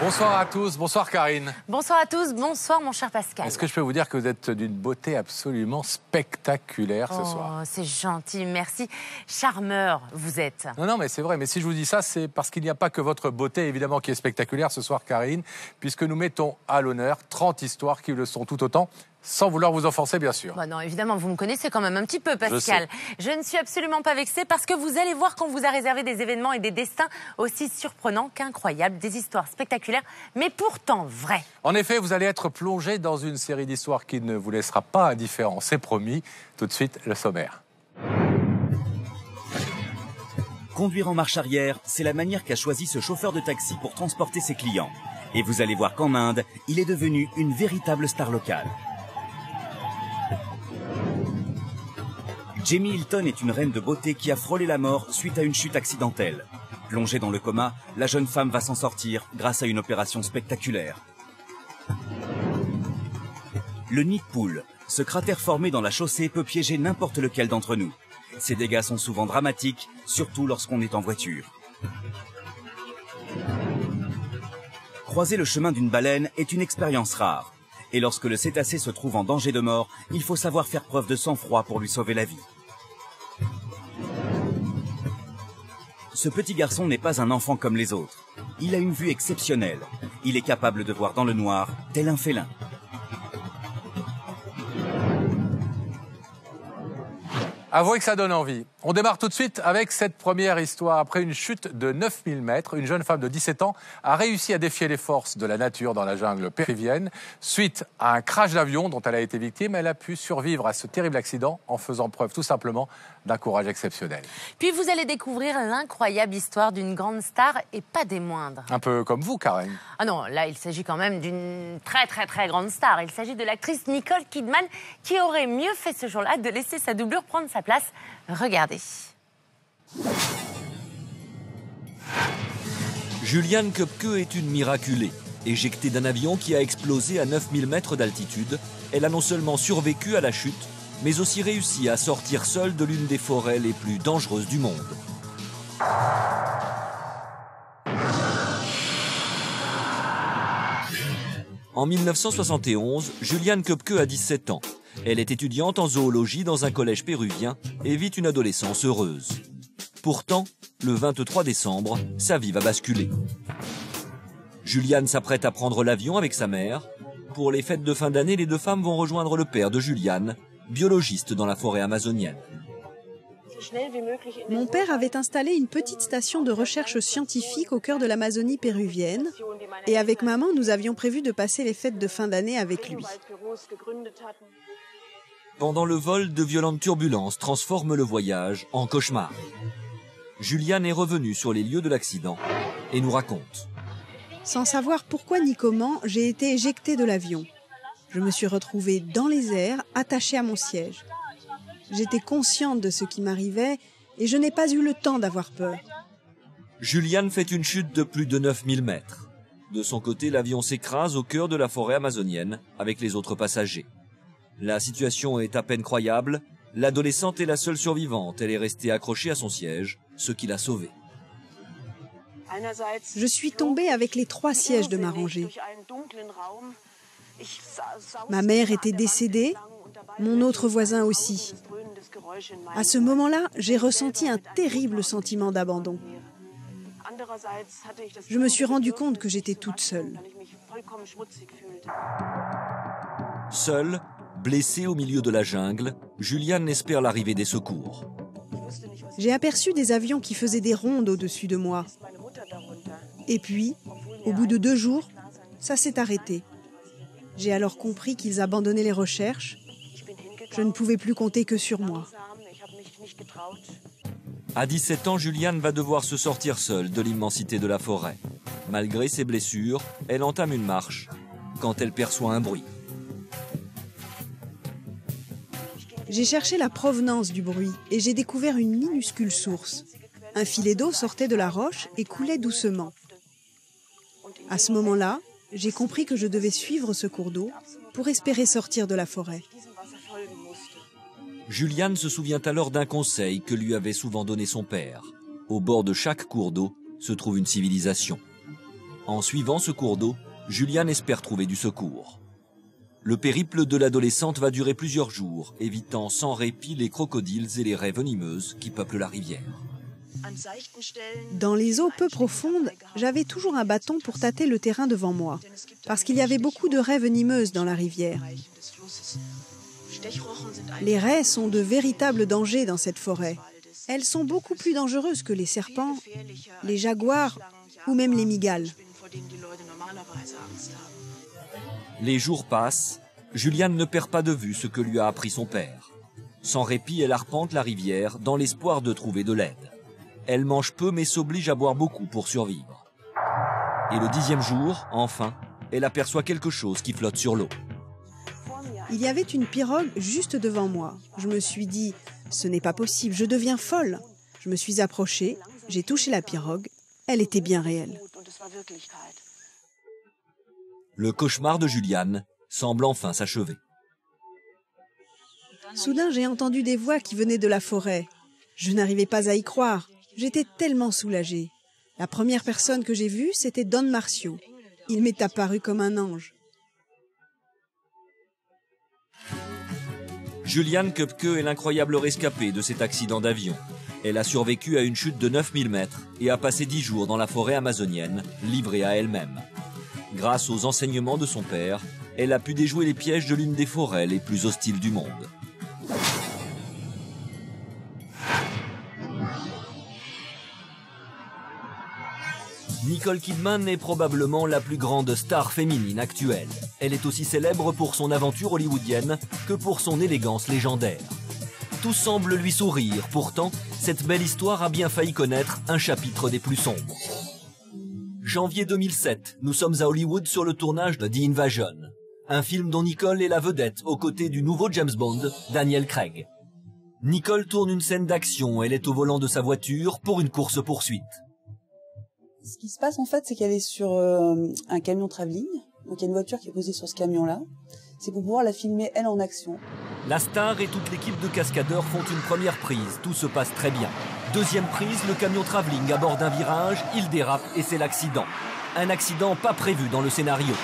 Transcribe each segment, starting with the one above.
Bonsoir à tous, bonsoir Karine. Bonsoir à tous, bonsoir mon cher Pascal. Est-ce que je peux vous dire que vous êtes d'une beauté absolument spectaculaire ce soir? C'est gentil, merci. Charmeur, vous êtes. Non, mais c'est vrai, mais si je vous dis ça, c'est parce qu'il n'y a pas que votre beauté, évidemment, qui est spectaculaire ce soir, Karine, puisque nous mettons à l'honneur 30 histoires qui le sont tout autant, sans vouloir vous offenser, bien sûr. Bah non, évidemment, vous me connaissez quand même un petit peu, Pascal. Je ne suis absolument pas vexée parce que vous allez voir qu'on vous a réservé des événements et des destins aussi surprenants qu'incroyables, des histoires spectaculaires, mais pourtant vraies. En effet, vous allez être plongé dans une série d'histoires qui ne vous laissera pas indifférent, c'est promis. Tout de suite, le sommaire. Conduire en marche arrière, c'est la manière qu'a choisi ce chauffeur de taxi pour transporter ses clients. Et vous allez voir qu'en Inde, il est devenu une véritable star locale. Jamie Hilton est une reine de beauté qui a frôlé la mort suite à une chute accidentelle. Plongée dans le coma, la jeune femme va s'en sortir grâce à une opération spectaculaire. Le nid de poule, ce cratère formé dans la chaussée peut piéger n'importe lequel d'entre nous. Ces dégâts sont souvent dramatiques, surtout lorsqu'on est en voiture. Croiser le chemin d'une baleine est une expérience rare. Et lorsque le cétacé se trouve en danger de mort, il faut savoir faire preuve de sang-froid pour lui sauver la vie. Ce petit garçon n'est pas un enfant comme les autres. Il a une vue exceptionnelle. Il est capable de voir dans le noir, tel un félin. Avouez que ça donne envie. On démarre tout de suite avec cette première histoire. Après une chute de 9000 mètres, une jeune femme de 17 ans a réussi à défier les forces de la nature dans la jungle péruvienne. Suite à un crash d'avion dont elle a été victime, elle a pu survivre à ce terrible accident en faisant preuve tout simplement d'un courage exceptionnel. Puis vous allez découvrir l'incroyable histoire d'une grande star et pas des moindres. Un peu comme vous, Karine. Ah non, là il s'agit quand même d'une très grande star. Il s'agit de l'actrice Nicole Kidman qui aurait mieux fait ce jour-là de laisser sa doublure prendre sa place. Regardez. Juliane Köpke est une miraculée. Éjectée d'un avion qui a explosé à 9000 mètres d'altitude, elle a non seulement survécu à la chute, mais aussi réussi à sortir seule de l'une des forêts les plus dangereuses du monde. En 1971, Juliane Köpke a 17 ans. Elle est étudiante en zoologie dans un collège péruvien et vit une adolescence heureuse. Pourtant, le 23 décembre, sa vie va basculer. Juliane s'apprête à prendre l'avion avec sa mère. Pour les fêtes de fin d'année, les deux femmes vont rejoindre le père de Juliane, biologiste dans la forêt amazonienne. Mon père avait installé une petite station de recherche scientifique au cœur de l'Amazonie péruvienne. Et avec maman, nous avions prévu de passer les fêtes de fin d'année avec lui. Pendant le vol, de violentes turbulences transforment le voyage en cauchemar. Juliane est revenue sur les lieux de l'accident et nous raconte. Sans savoir pourquoi ni comment, j'ai été éjectée de l'avion. Je me suis retrouvée dans les airs, attachée à mon siège. J'étais consciente de ce qui m'arrivait et je n'ai pas eu le temps d'avoir peur. Juliane fait une chute de plus de 9000 mètres. De son côté, l'avion s'écrase au cœur de la forêt amazonienne avec les autres passagers. La situation est à peine croyable. L'adolescente est la seule survivante. Elle est restée accrochée à son siège, ce qui l'a sauvée. Je suis tombée avec les 3 sièges de ma rangée. Ma mère était décédée, mon autre voisin aussi. À ce moment-là, j'ai ressenti un terrible sentiment d'abandon. Je me suis rendu compte que j'étais toute seule. Seule, blessée au milieu de la jungle, Juliane espère l'arrivée des secours. J'ai aperçu des avions qui faisaient des rondes au-dessus de moi. Et puis, au bout de 2 jours, ça s'est arrêté. J'ai alors compris qu'ils abandonnaient les recherches. Je ne pouvais plus compter que sur moi. À 17 ans, Juliane va devoir se sortir seule de l'immensité de la forêt. Malgré ses blessures, elle entame une marche quand elle perçoit un bruit. J'ai cherché la provenance du bruit et j'ai découvert une minuscule source. Un filet d'eau sortait de la roche et coulait doucement. À ce moment-là, j'ai compris que je devais suivre ce cours d'eau pour espérer sortir de la forêt. Juliane se souvient alors d'un conseil que lui avait souvent donné son père. Au bord de chaque cours d'eau se trouve une civilisation. En suivant ce cours d'eau, Juliane espère trouver du secours. Le périple de l'adolescente va durer plusieurs jours, évitant sans répit les crocodiles et les raies venimeuses qui peuplent la rivière. Dans les eaux peu profondes, j'avais toujours un bâton pour tâter le terrain devant moi, parce qu'il y avait beaucoup de raies venimeuses dans la rivière. Les raies sont de véritables dangers dans cette forêt. Elles sont beaucoup plus dangereuses que les serpents, les jaguars ou même les mygales. Les jours passent, Juliane ne perd pas de vue ce que lui a appris son père. Sans répit, elle arpente la rivière dans l'espoir de trouver de l'aide. Elle mange peu mais s'oblige à boire beaucoup pour survivre. Et le 10e jour, enfin, elle aperçoit quelque chose qui flotte sur l'eau. Il y avait une pirogue juste devant moi. Je me suis dit, ce n'est pas possible, je deviens folle. Je me suis approchée, j'ai touché la pirogue, elle était bien réelle. Le cauchemar de Juliane semble enfin s'achever. Soudain, j'ai entendu des voix qui venaient de la forêt. Je n'arrivais pas à y croire. J'étais tellement soulagée. La première personne que j'ai vue, c'était Don Marcio. Il m'est apparu comme un ange. Juliane Köpke est l'incroyable rescapée de cet accident d'avion. Elle a survécu à une chute de 9000 mètres et a passé 10 jours dans la forêt amazonienne, livrée à elle-même. Grâce aux enseignements de son père, elle a pu déjouer les pièges de l'une des forêts les plus hostiles du monde. Nicole Kidman est probablement la plus grande star féminine actuelle. Elle est aussi célèbre pour son aventure hollywoodienne que pour son élégance légendaire. Tout semble lui sourire, pourtant, cette belle histoire a bien failli connaître un chapitre des plus sombres. Janvier 2007, nous sommes à Hollywood sur le tournage de The Invasion, un film dont Nicole est la vedette aux côtés du nouveau James Bond, Daniel Craig. Nicole tourne une scène d'action, elle est au volant de sa voiture pour une course-poursuite. Ce qui se passe en fait, c'est qu'elle est sur un camion travelling, donc il y a une voiture qui est posée sur ce camion-là. C'est pour pouvoir la filmer elle en action. La star et toute l'équipe de cascadeurs font une première prise, tout se passe très bien. Deuxième prise, le camion travelling aborde un virage, il dérape et c'est l'accident. Un accident pas prévu dans le scénario.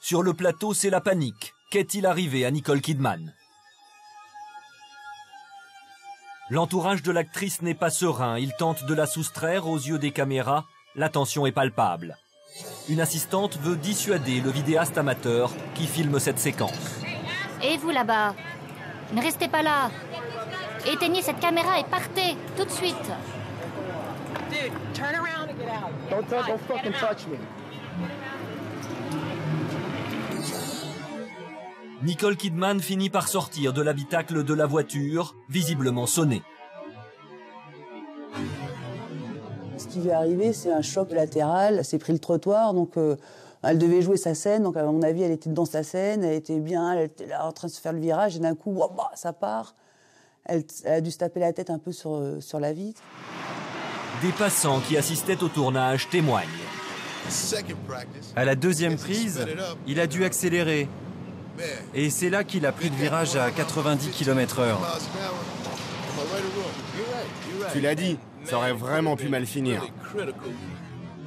Sur le plateau, c'est la panique. Qu'est-il arrivé à Nicole Kidman ? L'entourage de l'actrice n'est pas serein, il tente de la soustraire aux yeux des caméras, la tension est palpable. Une assistante veut dissuader le vidéaste amateur qui filme cette séquence. Et vous là-bas, ne restez pas là. Éteignez cette caméra et partez, tout de suite. Dude, turn around and get out. Don't fucking touch me. Nicole Kidman finit par sortir de l'habitacle de la voiture, visiblement sonnée. Ce qui lui est arrivé, c'est un choc latéral. Elle s'est pris le trottoir, donc elle devait jouer sa scène. Donc à mon avis, elle était dans sa scène, elle était bien, elle était là en train de se faire le virage, et d'un coup, ça part. Elle a dû se taper la tête un peu sur la vitre. Des passants qui assistaient au tournage témoignent. À la deuxième prise, il a dû accélérer. Et c'est là qu'il a pris le virage à 90 km/h. Tu l'as dit, ça aurait vraiment pu mal finir.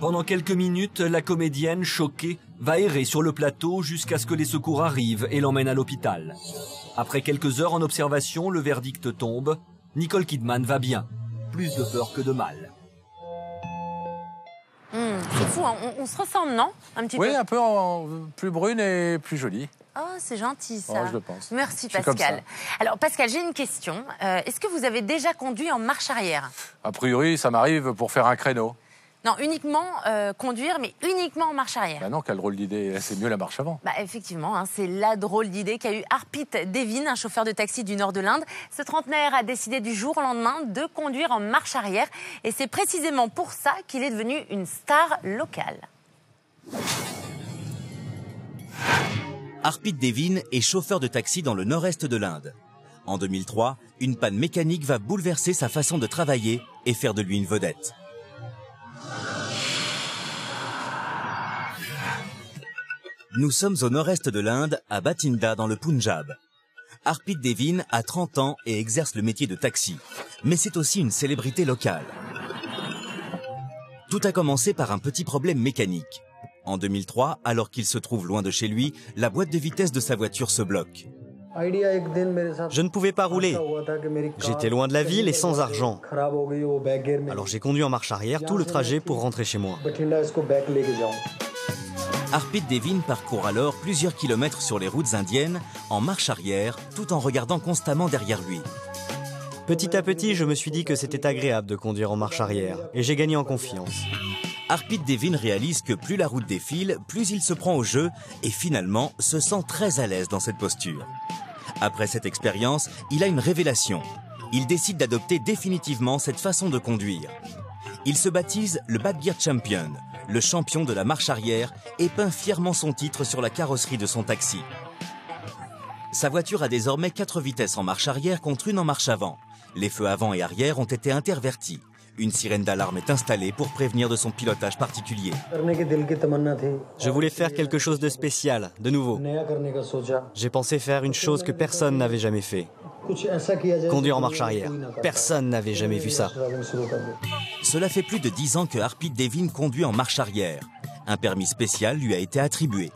Pendant quelques minutes, la comédienne, choquée, va errer sur le plateau jusqu'à ce que les secours arrivent et l'emmènent à l'hôpital. Après quelques heures en observation, le verdict tombe. Nicole Kidman va bien. Plus de peur que de mal. C'est fou, hein. On se ressemble, non? Un petit peu. Oui, un peu plus brune et plus jolie. Oh, c'est gentil, ça. Oh, je le pense. Merci, Je suis comme Pascal. Alors, Pascal, j'ai une question. Est-ce que vous avez déjà conduit en marche arrière? A priori, ça m'arrive pour faire un créneau. Non, uniquement conduire, mais uniquement en marche arrière. Bah non, quelle drôle d'idée. C'est mieux la marche avant. Bah effectivement, hein, c'est la drôle d'idée qu'a eu Arpit Devin, un chauffeur de taxi du nord de l'Inde. Ce trentenaire a décidé du jour au lendemain de conduire en marche arrière. Et c'est précisément pour ça qu'il est devenu une star locale. Arpit Devin est chauffeur de taxi dans le nord-est de l'Inde. En 2003, une panne mécanique va bouleverser sa façon de travailler et faire de lui une vedette. Nous sommes au nord-est de l'Inde, à Bathinda, dans le Punjab. Arpit Devin a 30 ans et exerce le métier de taxi. Mais c'est aussi une célébrité locale. Tout a commencé par un petit problème mécanique. En 2003, alors qu'il se trouve loin de chez lui, la boîte de vitesse de sa voiture se bloque. Je ne pouvais pas rouler. J'étais loin de la ville et sans argent. Alors j'ai conduit en marche arrière tout le trajet pour rentrer chez moi. Arpit Devin parcourt alors plusieurs kilomètres sur les routes indiennes en marche arrière, tout en regardant constamment derrière lui. Petit à petit, je me suis dit que c'était agréable de conduire en marche arrière et j'ai gagné en confiance. Arpit Devin réalise que plus la route défile, plus il se prend au jeu et finalement se sent très à l'aise dans cette posture. Après cette expérience, il a une révélation. Il décide d'adopter définitivement cette façon de conduire. Il se baptise le Bad Gear Champion, le champion de la marche arrière, et peint fièrement son titre sur la carrosserie de son taxi. Sa voiture a désormais 4 vitesses en marche arrière contre 1 en marche avant. Les feux avant et arrière ont été intervertis. Une sirène d'alarme est installée pour prévenir de son pilotage particulier. Je voulais faire quelque chose de spécial, de nouveau. J'ai pensé faire une chose que personne n'avait jamais fait. Conduire en marche arrière. Personne n'avait jamais vu ça. Cela fait plus de 10 ans que Arpit Devin conduit en marche arrière. Un permis spécial lui a été attribué.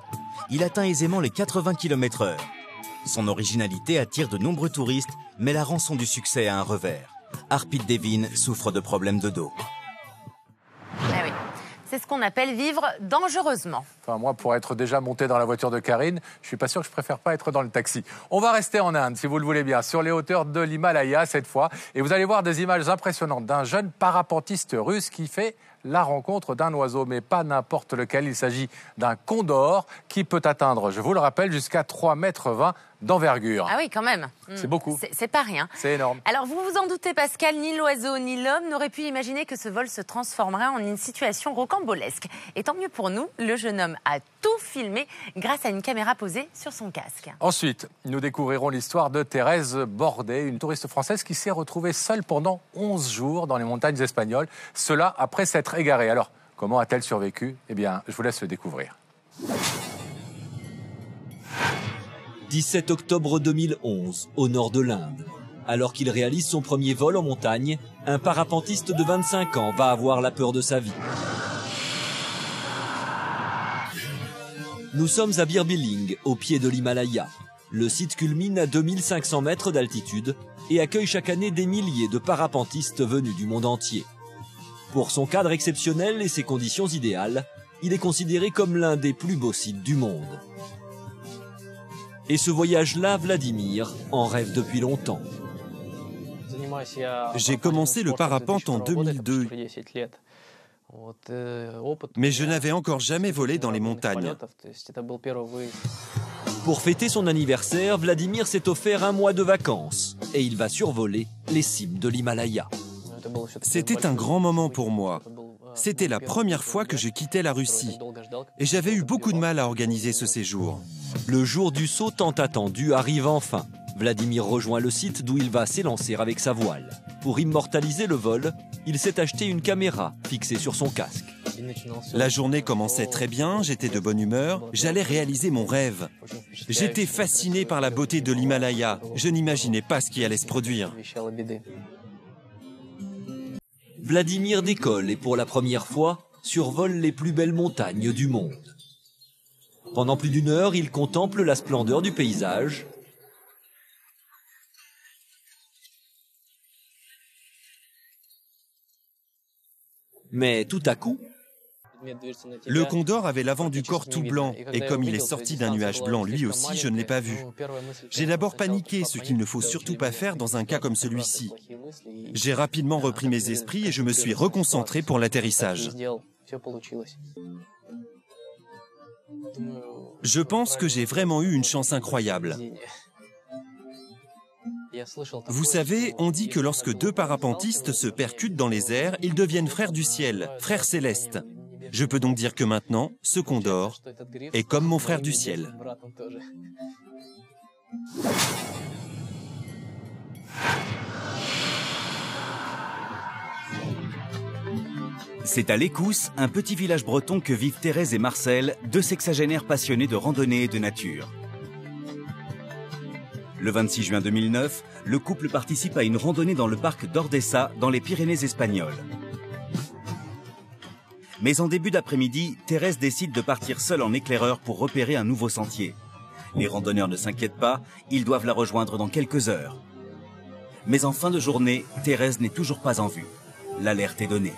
Il atteint aisément les 80 km/h. Son originalité attire de nombreux touristes, mais la rançon du succès a un revers. Arpit Devin souffre de problèmes de dos. Ah oui. C'est ce qu'on appelle vivre dangereusement. Enfin, moi, pour être déjà monté dans la voiture de Karine, je suis pas sûr que je préfère pas être dans le taxi. On va rester en Inde, si vous le voulez bien, sur les hauteurs de l'Himalaya cette fois. Et vous allez voir des images impressionnantes d'un jeune parapentiste russe qui fait la rencontre d'un oiseau, mais pas n'importe lequel. Il s'agit d'un condor qui peut atteindre, je vous le rappelle, jusqu'à 3,20 m d'envergure. Ah oui, quand même. C'est beaucoup. C'est pas rien. C'est énorme. Alors, vous vous en doutez, Pascal, ni l'oiseau ni l'homme n'auraient pu imaginer que ce vol se transformerait en une situation rocambolesque. Et tant mieux pour nous, le jeune homme a tout filmé grâce à une caméra posée sur son casque. Ensuite, nous découvrirons l'histoire de Thérèse Bordet, une touriste française qui s'est retrouvée seule pendant 11 jours dans les montagnes espagnoles. Cela après s'être égarée. Alors, comment a-t-elle survécu? Eh bien, je vous laisse le découvrir. 17 octobre 2011, au nord de l'Inde. Alors qu'il réalise son premier vol en montagne, un parapentiste de 25 ans va avoir la peur de sa vie. Nous sommes à Bir Billing, au pied de l'Himalaya. Le site culmine à 2500 mètres d'altitude et accueille chaque année des milliers de parapentistes venus du monde entier. Pour son cadre exceptionnel et ses conditions idéales, il est considéré comme l'un des plus beaux sites du monde. Et ce voyage-là, Vladimir en rêve depuis longtemps. J'ai commencé le parapente en 2002, mais je n'avais encore jamais volé dans les montagnes. Pour fêter son anniversaire, Vladimir s'est offert un mois de vacances et il va survoler les cimes de l'Himalaya. C'était un grand moment pour moi. C'était la première fois que je quittais la Russie et j'avais eu beaucoup de mal à organiser ce séjour. Le jour du saut tant attendu arrive enfin. Vladimir rejoint le site d'où il va s'élancer avec sa voile. Pour immortaliser le vol, il s'est acheté une caméra fixée sur son casque. La journée commençait très bien, j'étais de bonne humeur, j'allais réaliser mon rêve. J'étais fasciné par la beauté de l'Himalaya, je n'imaginais pas ce qui allait se produire. Vladimir décolle et pour la première fois, survole les plus belles montagnes du monde. Pendant plus d'1 heure, il contemple la splendeur du paysage. Mais tout à coup, le condor avait l'avant du corps tout blanc, et comme il est sorti d'un nuage blanc lui aussi, je ne l'ai pas vu. J'ai d'abord paniqué, ce qu'il ne faut surtout pas faire dans un cas comme celui-ci. J'ai rapidement repris mes esprits et je me suis reconcentré pour l'atterrissage. Je pense que j'ai vraiment eu une chance incroyable. Vous savez, on dit que lorsque 2 parapentistes se percutent dans les airs, ils deviennent frères du ciel, frères célestes. Je peux donc dire que maintenant, ce Condor est comme mon frère du ciel. C'est à l'Écousse, un petit village breton, que vivent Thérèse et Marcel, deux sexagénaires passionnés de randonnée et de nature. Le 26 juin 2009, le couple participe à une randonnée dans le parc d'Ordesa, dans les Pyrénées espagnoles. Mais en début d'après-midi, Thérèse décide de partir seule en éclaireur pour repérer un nouveau sentier. Les randonneurs ne s'inquiètent pas, ils doivent la rejoindre dans quelques heures. Mais en fin de journée, Thérèse n'est toujours pas en vue. L'alerte est donnée.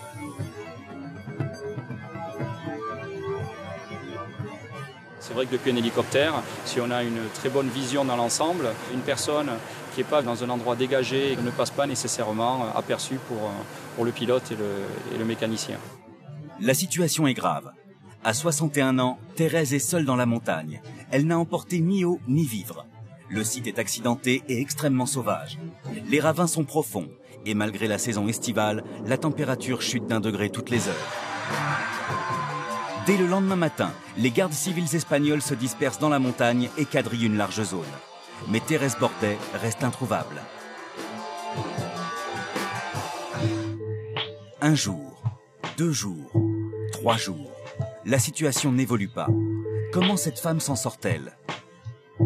C'est vrai que depuis un hélicoptère, si on a une très bonne vision dans l'ensemble, une personne qui n'est pas dans un endroit dégagé ne passe pas nécessairement aperçue pour le pilote et le mécanicien. La situation est grave. À 61 ans, Thérèse est seule dans la montagne. Elle n'a emporté ni eau ni vivres. Le site est accidenté et extrêmement sauvage. Les ravins sont profonds et malgré la saison estivale, la température chute d'1 degré toutes les heures. Dès le lendemain matin, les gardes civils espagnols se dispersent dans la montagne et quadrillent une large zone. Mais Thérèse Bordet reste introuvable. Un jour, 2 jours, 3 jours. La situation n'évolue pas. Comment cette femme s'en sort-elle? Je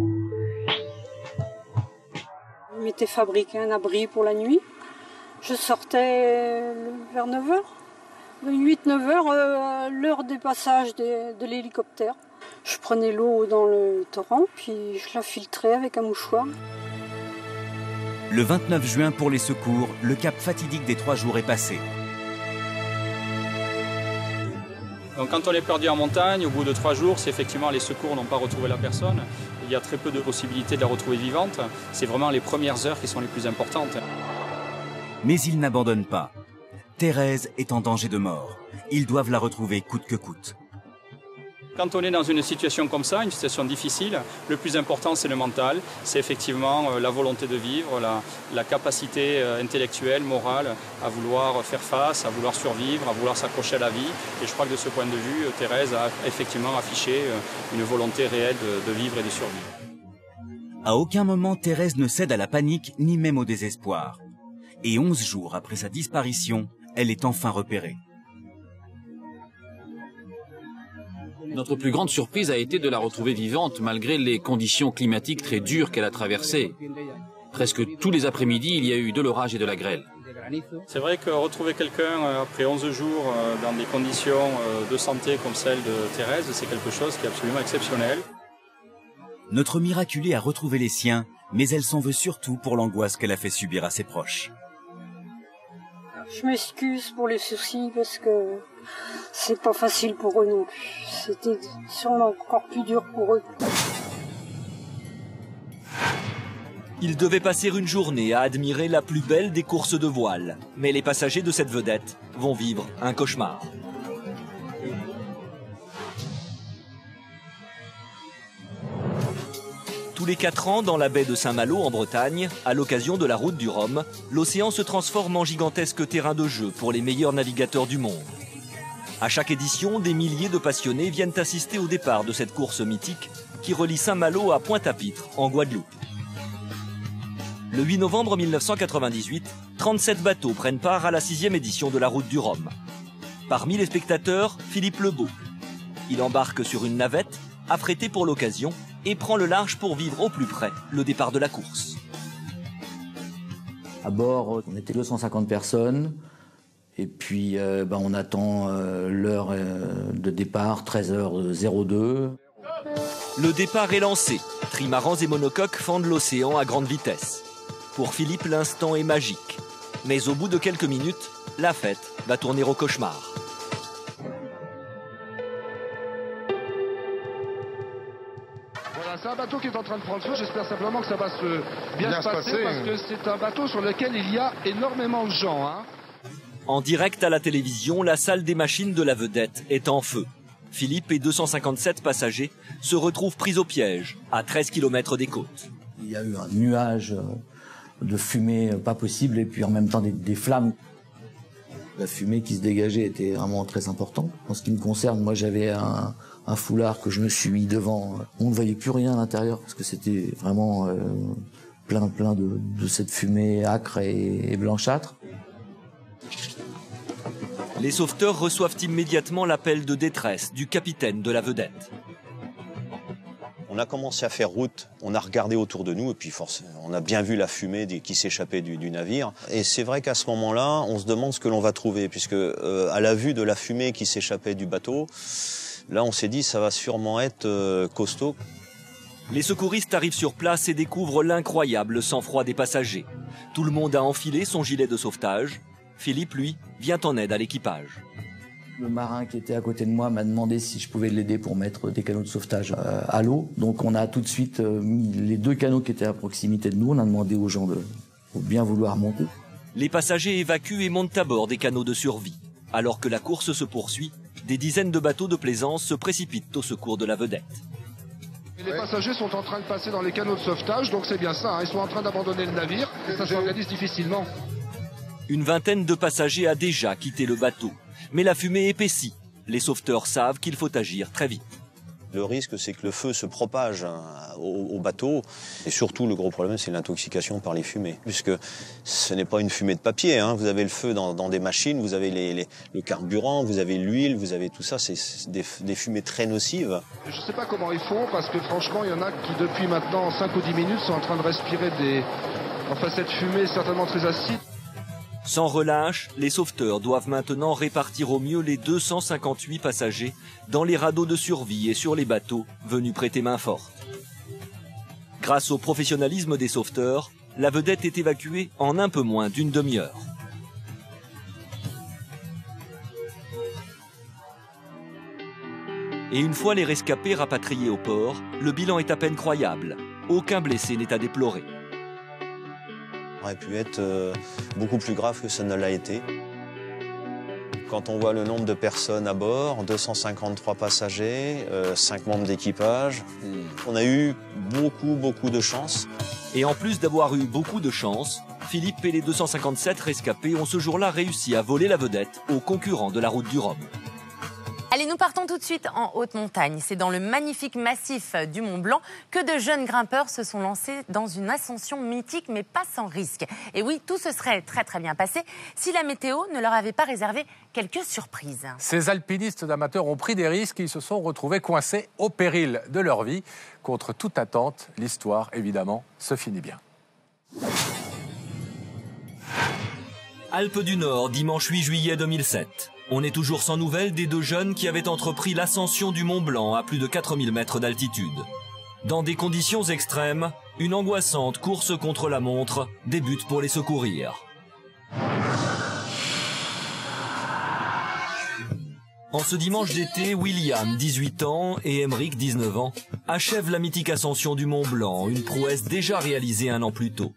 m'étais fabriqué un abri pour la nuit. Je sortais vers 9h. 8-9 heures, l'heure des passages de l'hélicoptère. Je prenais l'eau dans le torrent, puis je la filtrais avec un mouchoir. Le 29 juin, pour les secours, le cap fatidique des 3 jours est passé. Donc quand on est perdu en montagne, au bout de 3 jours, si effectivement les secours n'ont pas retrouvé la personne, il y a très peu de possibilités de la retrouver vivante. C'est vraiment les premières heures qui sont les plus importantes. Mais ils n'abandonnent pas. Thérèse est en danger de mort. Ils doivent la retrouver coûte que coûte. Quand on est dans une situation comme ça, une situation difficile, le plus important c'est le mental, c'est effectivement la volonté de vivre, la capacité intellectuelle, morale à vouloir faire face, à vouloir survivre, à vouloir s'accrocher à la vie. Et je crois que de ce point de vue, Thérèse a effectivement affiché une volonté réelle de vivre et de survivre. À aucun moment, Thérèse ne cède à la panique ni même au désespoir. Et 11 jours après sa disparition, elle est enfin repérée. Notre plus grande surprise a été de la retrouver vivante malgré les conditions climatiques très dures qu'elle a traversées. Presque tous les après-midi, il y a eu de l'orage et de la grêle. C'est vrai que retrouver quelqu'un après 11 jours dans des conditions de santé comme celle de Thérèse, c'est quelque chose qui est absolument exceptionnel. Notre miraculée a retrouvé les siens, mais elle s'en veut surtout pour l'angoisse qu'elle a fait subir à ses proches. Je m'excuse pour les soucis parce que c'est pas facile pour eux non plus. C'était sûrement encore plus dur pour eux. Ils devaient passer une journée à admirer la plus belle des courses de voile. Mais les passagers de cette vedette vont vivre un cauchemar. Tous les 4 ans, dans la baie de Saint-Malo, en Bretagne, à l'occasion de la route du Rhum, l'océan se transforme en gigantesque terrain de jeu pour les meilleurs navigateurs du monde. À chaque édition, des milliers de passionnés viennent assister au départ de cette course mythique qui relie Saint-Malo à Pointe-à-Pitre, en Guadeloupe. Le 8 novembre 1998, 37 bateaux prennent part à la 6e édition de la route du Rhum. Parmi les spectateurs, Philippe Lebeau. Il embarque sur une navette, affrétée pour l'occasion, et prend le large pour vivre au plus près le départ de la course. À bord, on était 250 personnes. Et puis, on attend l'heure de départ, 13h02. Le départ est lancé. Trimarans et monocoques fendent l'océan à grande vitesse. Pour Philippe, l'instant est magique. Mais au bout de quelques minutes, la fête va tourner au cauchemar. Voilà, c'est un bateau qui est en train de prendre feu. J'espère simplement que ça va bien se passer parce que c'est un bateau sur lequel il y a énormément de gens. En direct à la télévision, la salle des machines de la vedette est en feu. Philippe et 257 passagers se retrouvent pris au piège, à 13 km des côtes. Il y a eu un nuage de fumée pas possible et puis en même temps des flammes. La fumée qui se dégageait était vraiment très importante. En ce qui me concerne, moi j'avais un foulard que je me suis mis devant. On ne voyait plus rien à l'intérieur parce que c'était vraiment plein de cette fumée âcre et blanchâtre. Les sauveteurs reçoivent immédiatement l'appel de détresse du capitaine de la vedette. On a commencé à faire route, on a regardé autour de nous et puis on a bien vu la fumée qui s'échappait du navire. Et c'est vrai qu'à ce moment-là, on se demande ce que l'on va trouver, puisque à la vue de la fumée qui s'échappait du bateau, là on s'est dit ça va sûrement être costaud. Les secouristes arrivent sur place et découvrent l'incroyable sang-froid des passagers. Tout le monde a enfilé son gilet de sauvetage. Philippe, lui, vient en aide à l'équipage. Le marin qui était à côté de moi m'a demandé si je pouvais l'aider pour mettre des canaux de sauvetage à l'eau. Donc on a tout de suite mis les 2 canaux qui étaient à proximité de nous. On a demandé aux gens de bien vouloir monter. Les passagers évacuent et montent à bord des canaux de survie. Alors que la course se poursuit, des dizaines de bateaux de plaisance se précipitent au secours de la vedette. Les passagers sont en train de passer dans les canaux de sauvetage, donc c'est bien ça, hein. Ils sont en train d'abandonner le navire et ça s'organise difficilement. Une vingtaine de passagers a déjà quitté le bateau. Mais la fumée épaissit. Les sauveteurs savent qu'il faut agir très vite. Le risque, c'est que le feu se propage au bateau. Et surtout, le gros problème, c'est l'intoxication par les fumées. Puisque ce n'est pas une fumée de papier, hein. Vous avez le feu dans des machines, vous avez le carburant, vous avez l'huile, vous avez tout ça. C'est des fumées très nocives. Je ne sais pas comment ils font, parce que franchement, il y en a qui, depuis maintenant 5 ou 10 minutes, sont en train de respirer cette fumée est certainement très acide. Sans relâche, les sauveteurs doivent maintenant répartir au mieux les 258 passagers dans les radeaux de survie et sur les bateaux venus prêter main forte. Grâce au professionnalisme des sauveteurs, la vedette est évacuée en un peu moins d'une demi-heure. Et une fois les rescapés rapatriés au port, le bilan est à peine croyable. Aucun blessé n'est à déplorer. Ça aurait pu être beaucoup plus grave que ça ne l'a été. Quand on voit le nombre de personnes à bord, 253 passagers, 5 membres d'équipage, on a eu beaucoup de chance. Et en plus d'avoir eu beaucoup de chance, Philippe et les 257 rescapés ont ce jour-là réussi à voler la vedette aux concurrents de la route du Rhum. Allez, nous partons tout de suite en haute montagne. C'est dans le magnifique massif du Mont Blanc que de jeunes grimpeurs se sont lancés dans une ascension mythique, mais pas sans risque. Et oui, tout se serait très bien passé si la météo ne leur avait pas réservé quelques surprises. Ces alpinistes amateurs ont pris des risques et ils se sont retrouvés coincés au péril de leur vie. Contre toute attente, l'histoire, évidemment, se finit bien. Alpes du Nord, dimanche 8 juillet 2007. On est toujours sans nouvelles des 2 jeunes qui avaient entrepris l'ascension du Mont Blanc à plus de 4000 mètres d'altitude. Dans des conditions extrêmes, une angoissante course contre la montre débute pour les secourir. En ce dimanche d'été, William, 18 ans, et Emeric, 19 ans, achèvent la mythique ascension du Mont Blanc, une prouesse déjà réalisée un an plus tôt.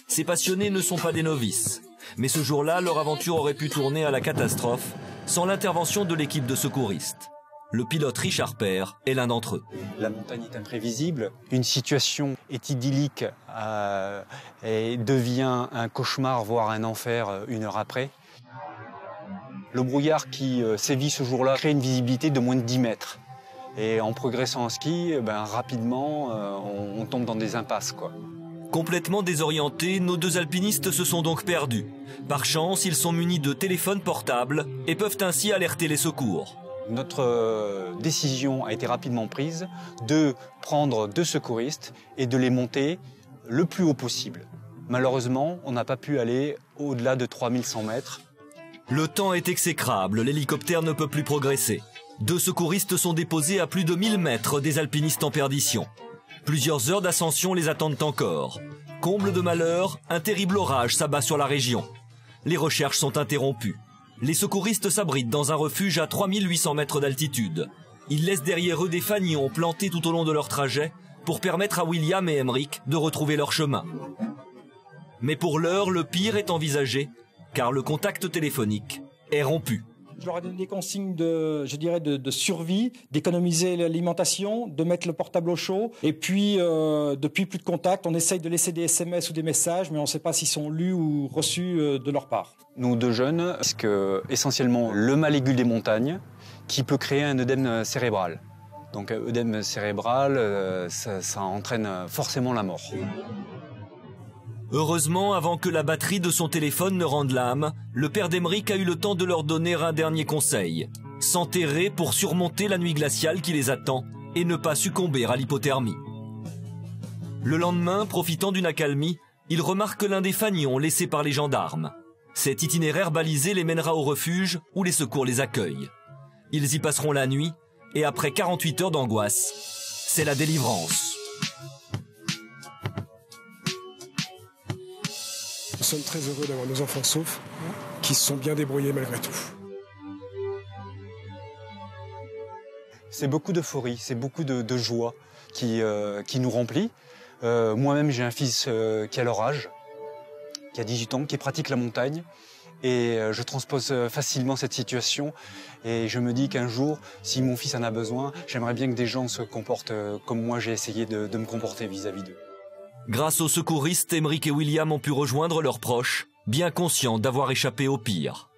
Ces passionnés ne sont pas des novices. Mais ce jour-là, leur aventure aurait pu tourner à la catastrophe sans l'intervention de l'équipe de secouristes. Le pilote Richard Père est l'un d'entre eux. La montagne est imprévisible, une situation est idyllique et devient un cauchemar, voire un enfer 1 heure après. Le brouillard qui sévit ce jour-là crée une visibilité de moins de 10 mètres. Et en progressant en ski, rapidement, on tombe dans des impasses, quoi. Complètement désorientés, nos 2 alpinistes se sont donc perdus. Par chance, ils sont munis de téléphones portables et peuvent ainsi alerter les secours. Notre décision a été rapidement prise de prendre 2 secouristes et de les monter le plus haut possible. Malheureusement, on n'a pas pu aller au-delà de 3100 mètres. Le temps est exécrable, l'hélicoptère ne peut plus progresser. 2 secouristes sont déposés à plus de 1000 mètres des alpinistes en perdition. Plusieurs heures d'ascension les attendent encore. Comble de malheur, un terrible orage s'abat sur la région. Les recherches sont interrompues. Les secouristes s'abritent dans un refuge à 3800 mètres d'altitude. Ils laissent derrière eux des fanions plantés tout au long de leur trajet pour permettre à William et Emeric de retrouver leur chemin. Mais pour l'heure, le pire est envisagé, car le contact téléphonique est rompu. Je leur ai donné des consignes de survie, d'économiser l'alimentation, de mettre le portable au chaud. Et puis, depuis plus de contact, on essaye de laisser des SMS ou des messages, mais on ne sait pas s'ils sont lus ou reçus de leur part. Nous, deux jeunes, parce que essentiellement le malégule des montagnes qui peut créer un œdème cérébral. Donc, œdème cérébral, ça entraîne forcément la mort. Heureusement, avant que la batterie de son téléphone ne rende l'âme, le père d'Emeric a eu le temps de leur donner un dernier conseil. S'enterrer pour surmonter la nuit glaciale qui les attend et ne pas succomber à l'hypothermie. Le lendemain, profitant d'une accalmie, ils remarquent l'un des fanions laissés par les gendarmes. Cet itinéraire balisé les mènera au refuge où les secours les accueillent. Ils y passeront la nuit et après 48 heures d'angoisse, c'est la délivrance. Nous sommes très heureux d'avoir nos enfants saufs, qui se sont bien débrouillés malgré tout. C'est beaucoup d'euphorie, c'est beaucoup de joie qui nous remplit. Moi-même, j'ai un fils qui a leur âge, qui a 18 ans, qui pratique la montagne. Et je transpose facilement cette situation. Et je me dis qu'un jour, si mon fils en a besoin, j'aimerais bien que des gens se comportent comme moi j'ai essayé de me comporter vis-à-vis d'eux. Grâce aux secouristes, Emeric et William ont pu rejoindre leurs proches, bien conscients d'avoir échappé au pire.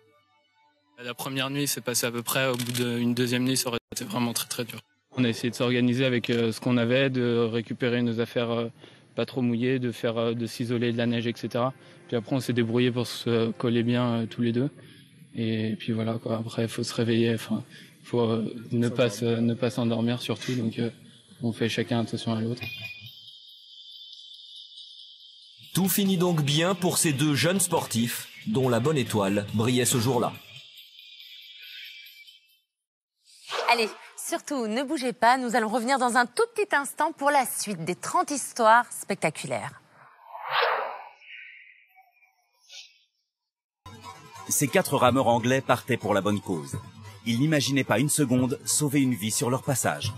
La première nuit s'est passée à peu près, au bout d'une deuxième nuit, ça aurait été vraiment très très dur. On a essayé de s'organiser avec ce qu'on avait, de récupérer nos affaires pas trop mouillées, de s'isoler de la neige, etc. Puis après, on s'est débrouillé pour se coller bien tous les deux. Et puis voilà, quoi. Après, il faut se réveiller, enfin, faut ne pas s'endormir surtout. Donc, on fait chacun attention à l'autre. Tout finit donc bien pour ces deux jeunes sportifs, dont la bonne étoile brillait ce jour-là. Allez, surtout, ne bougez pas, nous allons revenir dans un tout petit instant pour la suite des 30 histoires spectaculaires. Ces 4 rameurs anglais partaient pour la bonne cause. Ils n'imaginaient pas une seconde sauver une vie sur leur passage.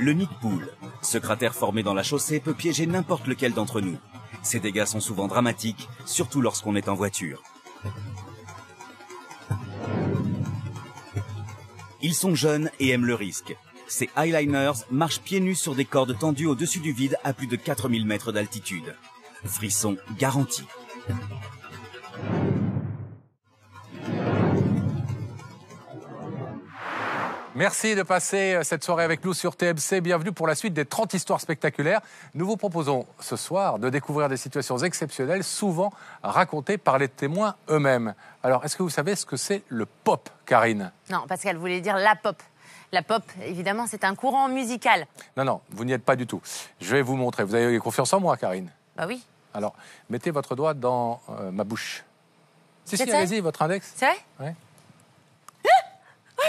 Le nid de poule. Ce cratère formé dans la chaussée peut piéger n'importe lequel d'entre nous. Ces dégâts sont souvent dramatiques, surtout lorsqu'on est en voiture. Ils sont jeunes et aiment le risque. Ces highliners marchent pieds nus sur des cordes tendues au-dessus du vide à plus de 4000 mètres d'altitude. Frisson garanti. Merci de passer cette soirée avec nous sur TMC. Bienvenue pour la suite des 30 histoires spectaculaires. Nous vous proposons ce soir de découvrir des situations exceptionnelles, souvent racontées par les témoins eux-mêmes. Alors, est-ce que vous savez ce que c'est le pop, Karine? Non, parce qu'elle voulait dire la pop. La pop, évidemment, c'est un courant musical. Non, vous n'y êtes pas du tout. Je vais vous montrer. Vous avez confiance en moi, Karine? Bah oui. Alors, mettez votre doigt dans ma bouche. Si, allez-y, votre index. C'est vrai? Ouais.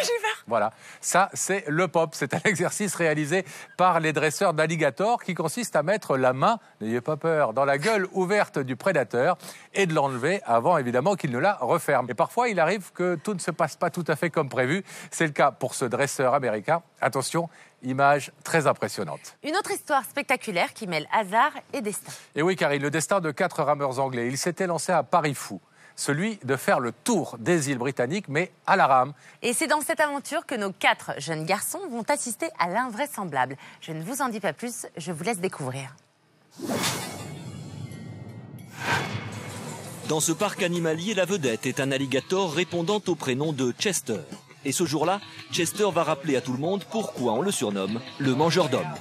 J'ai peur. Voilà, ça c'est le pop, c'est un exercice réalisé par les dresseurs d'alligators qui consiste à mettre la main, n'ayez pas peur, dans la gueule ouverte du prédateur et de l'enlever avant évidemment qu'il ne la referme. Et parfois il arrive que tout ne se passe pas tout à fait comme prévu, c'est le cas pour ce dresseur américain. Attention, image très impressionnante. Une autre histoire spectaculaire qui mêle hasard et destin. Et oui Karine, le destin de 4 rameurs anglais, ils s'étaient lancés à pari fou. Celui de faire le tour des îles britanniques, mais à la rame. Et c'est dans cette aventure que nos 4 jeunes garçons vont assister à l'invraisemblable. Je ne vous en dis pas plus, je vous laisse découvrir. Dans ce parc animalier, la vedette est un alligator répondant au prénom de Chester. Et ce jour-là, Chester va rappeler à tout le monde pourquoi on le surnomme le mangeur d'hommes.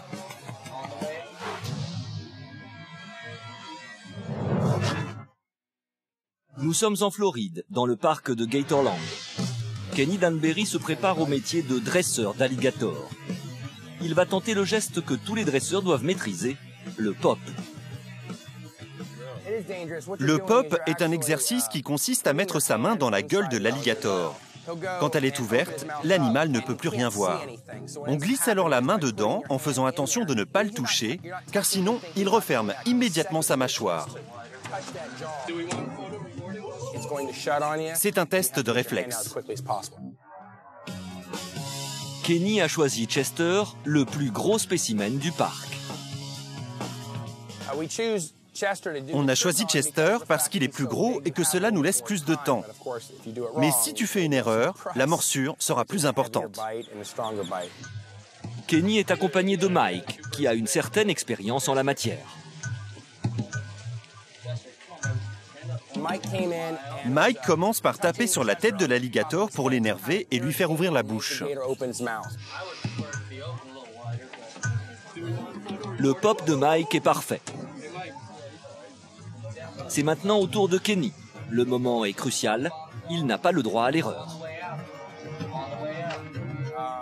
Nous sommes en Floride, dans le parc de Gatorland. Kenny Danbury se prépare au métier de dresseur d'alligator. Il va tenter le geste que tous les dresseurs doivent maîtriser, le pop. Le pop est un exercice qui consiste à mettre sa main dans la gueule de l'alligator. Quand elle est ouverte, l'animal ne peut plus rien voir. On glisse alors la main dedans en faisant attention de ne pas le toucher, car sinon il referme immédiatement sa mâchoire. C'est un test de réflexe. Kenny a choisi Chester, le plus gros spécimen du parc. On a choisi Chester parce qu'il est plus gros et que cela nous laisse plus de temps. Mais si tu fais une erreur, la morsure sera plus importante. Kenny est accompagné de Mike, qui a une certaine expérience en la matière. Mike commence par taper sur la tête de l'alligator pour l'énerver et lui faire ouvrir la bouche. Le pop de Mike est parfait. C'est maintenant au tour de Kenny. Le moment est crucial, il n'a pas le droit à l'erreur.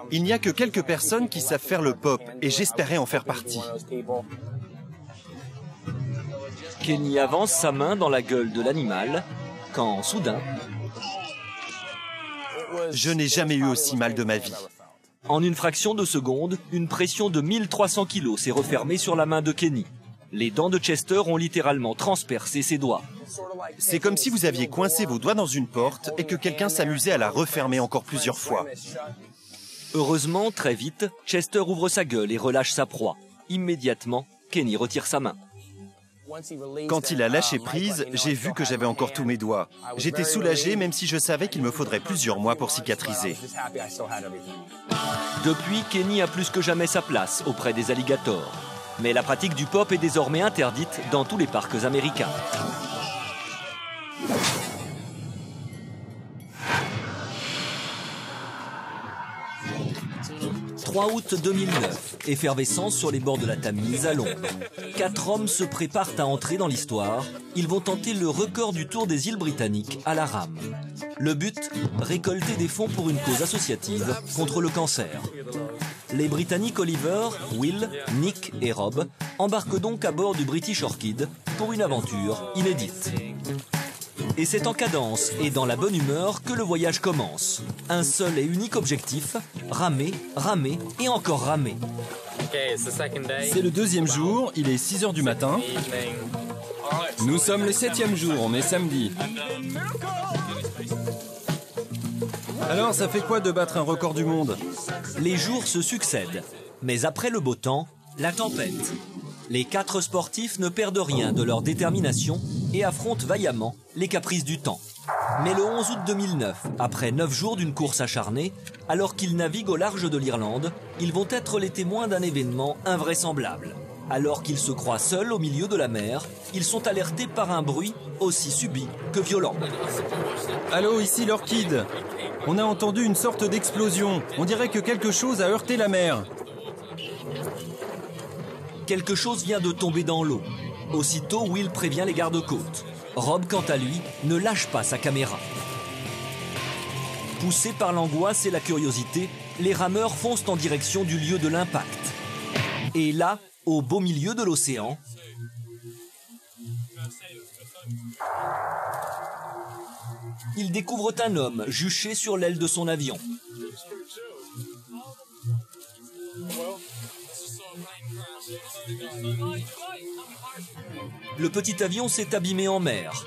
Il n'y a que quelques personnes qui savent faire le pop et j'espérais en faire partie. Kenny avance sa main dans la gueule de l'animal, quand soudain... Je n'ai jamais eu aussi mal de ma vie. En une fraction de seconde, une pression de 1300 kg s'est refermée sur la main de Kenny. Les dents de Chester ont littéralement transpercé ses doigts. C'est comme si vous aviez coincé vos doigts dans une porte et que quelqu'un s'amusait à la refermer encore plusieurs fois. Heureusement, très vite, Chester ouvre sa gueule et relâche sa proie. Immédiatement, Kenny retire sa main. Quand il a lâché prise, j'ai vu que j'avais encore tous mes doigts. J'étais soulagé même si je savais qu'il me faudrait plusieurs mois pour cicatriser. Depuis, Kenny a plus que jamais sa place auprès des alligators. Mais la pratique du pop est désormais interdite dans tous les parcs américains. 3 août 2009, effervescence sur les bords de la Tamise à Londres. 4 hommes se préparent à entrer dans l'histoire. Ils vont tenter le record du tour des îles britanniques à la rame. Le but, récolter des fonds pour une cause associative contre le cancer. Les Britanniques Oliver, Will, Nick et Rob embarquent donc à bord du British Orchid pour une aventure inédite. Et c'est en cadence et dans la bonne humeur que le voyage commence. Un seul et unique objectif, ramer, ramer et encore ramer. C'est le 2e jour, il est 6 h du matin. Nous sommes le 7e jour, on est samedi. Alors, ça fait quoi de battre un record du monde? Les jours se succèdent, mais après le beau temps, la tempête. Les 4 sportifs ne perdent rien de leur détermination et affrontent vaillamment les caprices du temps. Mais le 11 août 2009, après 9 jours d'une course acharnée, alors qu'ils naviguent au large de l'Irlande, ils vont être les témoins d'un événement invraisemblable. Alors qu'ils se croient seuls au milieu de la mer, ils sont alertés par un bruit aussi subit que violent. Allô, ici l'Orchid. On a entendu une sorte d'explosion. On dirait que quelque chose a heurté la mer. Quelque chose vient de tomber dans l'eau. Aussitôt, Will prévient les gardes-côtes. Rob, quant à lui, ne lâche pas sa caméra. Poussés par l'angoisse et la curiosité, les rameurs foncent en direction du lieu de l'impact. Et là, au beau milieu de l'océan, ils découvrent un homme juché sur l'aile de son avion. Le petit avion s'est abîmé en mer.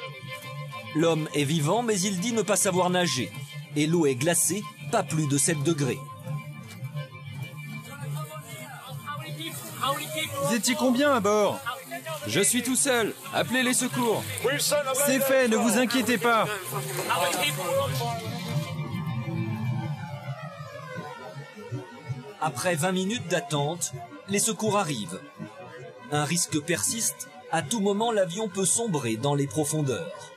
L'homme est vivant, mais il dit ne pas savoir nager. Et l'eau est glacée, pas plus de 7 degrés. Vous étiez combien à bord? Je suis tout seul. Appelez les secours. C'est fait, ne vous inquiétez pas. Après 20 minutes d'attente, les secours arrivent. Un risque persiste. À tout moment, l'avion peut sombrer dans les profondeurs.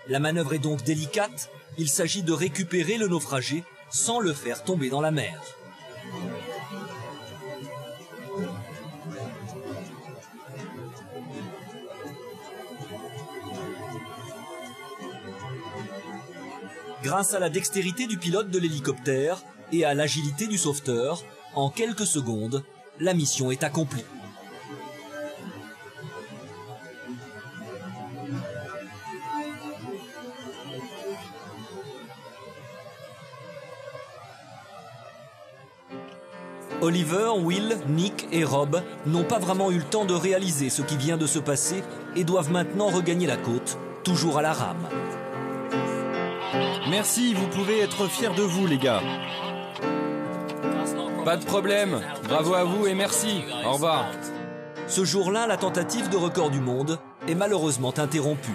La manœuvre est donc délicate. Il s'agit de récupérer le naufragé sans le faire tomber dans la mer. Grâce à la dextérité du pilote de l'hélicoptère et à l'agilité du sauveteur, en quelques secondes, la mission est accomplie. Oliver, Will, Nick et Rob n'ont pas vraiment eu le temps de réaliser ce qui vient de se passer et doivent maintenant regagner la côte, toujours à la rame. Merci, vous pouvez être fiers de vous, les gars. Pas de problème. Bravo à vous et merci. Au revoir. Ce jour-là, la tentative de record du monde est malheureusement interrompue.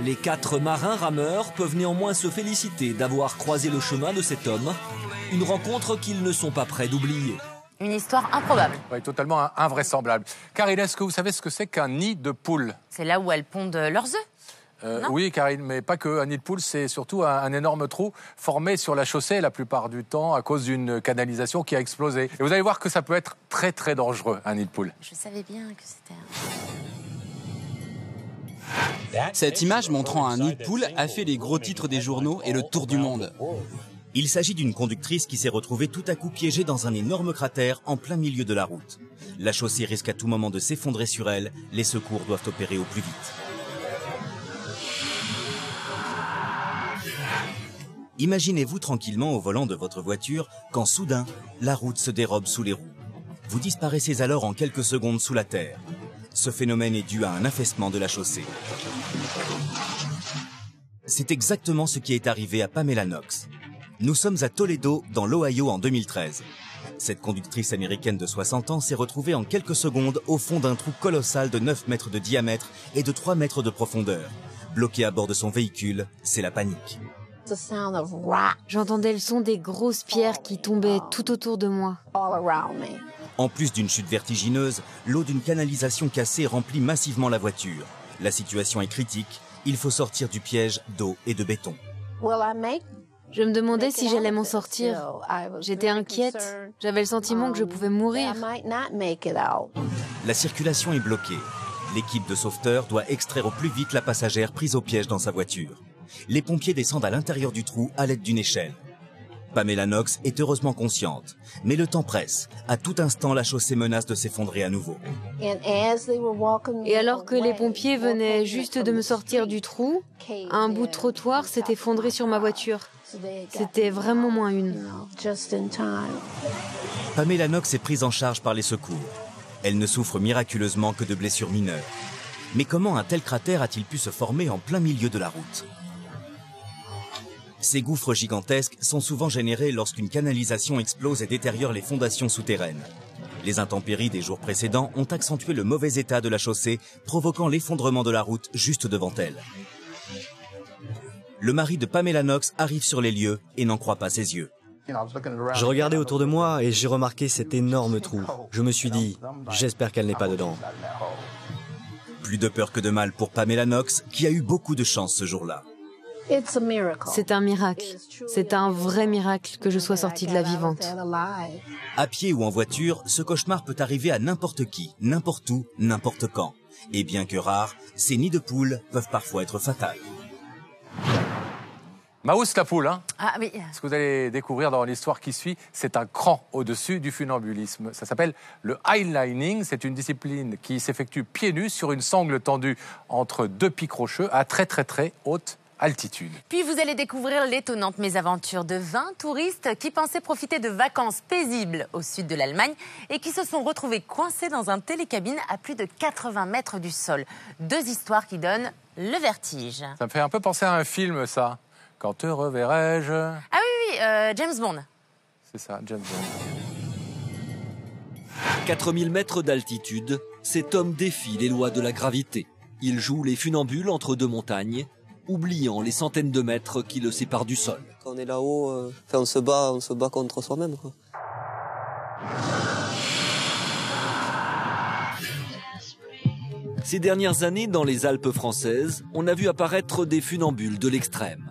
Les 4 marins rameurs peuvent néanmoins se féliciter d'avoir croisé le chemin de cet homme, une rencontre qu'ils ne sont pas prêts d'oublier. Une histoire improbable. Oui, totalement invraisemblable. Karine, est-ce que vous savez ce que c'est qu'un nid de poule? C'est là où elles pondent leurs œufs. Oui, Karine, mais pas que. Un nid de poule, c'est surtout un énorme trou formé sur la chaussée la plupart du temps à cause d'une canalisation qui a explosé. Et vous allez voir que ça peut être très très dangereux, un nid de poule. Je savais bien que c'était Cette image montrant un nid de poule a fait les gros titres des journaux et le tour du monde. Il s'agit d'une conductrice qui s'est retrouvée tout à coup piégée dans un énorme cratère en plein milieu de la route. La chaussée risque à tout moment de s'effondrer sur elle. Les secours doivent opérer au plus vite. Imaginez-vous tranquillement au volant de votre voiture quand soudain, la route se dérobe sous les roues. Vous disparaissez alors en quelques secondes sous la terre. Ce phénomène est dû à un affaissement de la chaussée. C'est exactement ce qui est arrivé à Pamela Knox. Nous sommes à Toledo, dans l'Ohio, en 2013. Cette conductrice américaine de 60 ans s'est retrouvée en quelques secondes au fond d'un trou colossal de 9 mètres de diamètre et de 3 mètres de profondeur. Bloquée à bord de son véhicule, c'est la panique. J'entendais le son des grosses pierres qui tombaient tout autour de moi. En plus d'une chute vertigineuse, l'eau d'une canalisation cassée remplit massivement la voiture. La situation est critique, il faut sortir du piège d'eau et de béton. Je me demandais si j'allais m'en sortir. J'étais inquiète. J'avais le sentiment que je pouvais mourir. La circulation est bloquée. L'équipe de sauveteurs doit extraire au plus vite la passagère prise au piège dans sa voiture. Les pompiers descendent à l'intérieur du trou à l'aide d'une échelle. Pamela Knox est heureusement consciente, mais le temps presse. À tout instant, la chaussée menace de s'effondrer à nouveau. Et alors que les pompiers venaient juste de me sortir du trou, un bout de trottoir s'est effondré sur ma voiture. C'était vraiment moins une. Pamela Knox est prise en charge par les secours. Elle ne souffre miraculeusement que de blessures mineures. Mais comment un tel cratère a-t-il pu se former en plein milieu de la route ? Ces gouffres gigantesques sont souvent générés lorsqu'une canalisation explose et détériore les fondations souterraines. Les intempéries des jours précédents ont accentué le mauvais état de la chaussée, provoquant l'effondrement de la route juste devant elle. Le mari de Pamela Knox arrive sur les lieux et n'en croit pas ses yeux. Je regardais autour de moi et j'ai remarqué cet énorme trou. Je me suis dit, j'espère qu'elle n'est pas dedans. Plus de peur que de mal pour Pamela Knox, qui a eu beaucoup de chance ce jour-là. C'est un miracle. C'est un vrai miracle que je sois sortie de là vivante. À pied ou en voiture, ce cauchemar peut arriver à n'importe qui, n'importe où, n'importe quand. Et bien que rares, ces nids de poules peuvent parfois être fatals. Maous la poule, hein. Ah oui. Ce que vous allez découvrir dans l'histoire qui suit, c'est un cran au-dessus du funambulisme. Ça s'appelle le highlining. C'est une discipline qui s'effectue pieds nus sur une sangle tendue entre 2 pics rocheux à très haute altitude. Puis vous allez découvrir l'étonnante mésaventure de 20 touristes qui pensaient profiter de vacances paisibles au sud de l'Allemagne et qui se sont retrouvés coincés dans un télécabine à plus de 80 mètres du sol. 2 histoires qui donnent le vertige. Ça me fait un peu penser à un film, ça. Quand te reverrai-je? Ah oui, James Bond. C'est ça, James Bond. 4000 mètres d'altitude, cet homme défie les lois de la gravité. Il joue les funambules entre 2 montagnes, oubliant les centaines de mètres qui le séparent du sol. Quand on est là-haut, on se bat contre soi-même, quoi. Ces dernières années, dans les Alpes françaises, on a vu apparaître des funambules de l'extrême.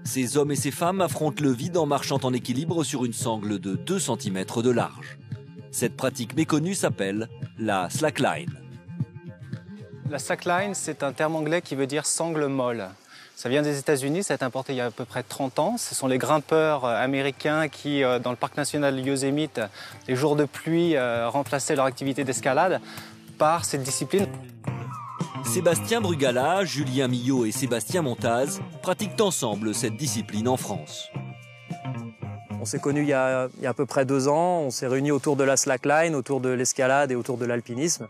Ces hommes et ces femmes affrontent le vide en marchant en équilibre sur une sangle de 2 cm de large. Cette pratique méconnue s'appelle la slackline. La slackline, c'est un terme anglais qui veut dire sangle molle. Ça vient des États-Unis, ça a été importé il y a à peu près 30 ans. Ce sont les grimpeurs américains qui, dans le parc national Yosemite, les jours de pluie, remplaçaient leur activité d'escalade par cette discipline. Sébastien Brugala, Julien Millot et Sébastien Montaz pratiquent ensemble cette discipline en France. On s'est connus il y a à peu près 2 ans. On s'est réunis autour de la slackline, autour de l'escalade et autour de l'alpinisme.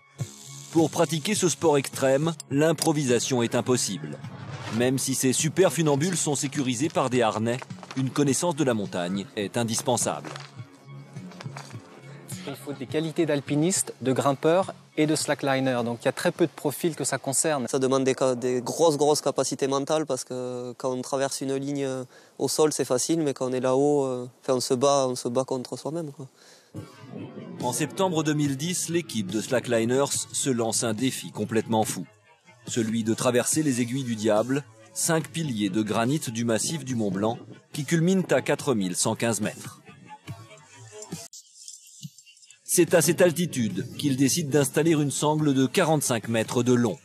Pour pratiquer ce sport extrême, l'improvisation est impossible. Même si ces super funambules sont sécurisés par des harnais, une connaissance de la montagne est indispensable. Il faut des qualités d'alpiniste, de grimpeur et de slackliners. Donc il y a très peu de profils que ça concerne. Ça demande des grosses capacités mentales parce que quand on traverse une ligne au sol, c'est facile, mais quand on est là-haut, on se bat contre soi-même, quoi. En septembre 2010, l'équipe de Slackliners se lance un défi complètement fou. Celui de traverser les aiguilles du diable, 5 piliers de granit du massif du Mont Blanc qui culminent à 4115 mètres. C'est à cette altitude qu'ils décident d'installer une sangle de 45 mètres de long.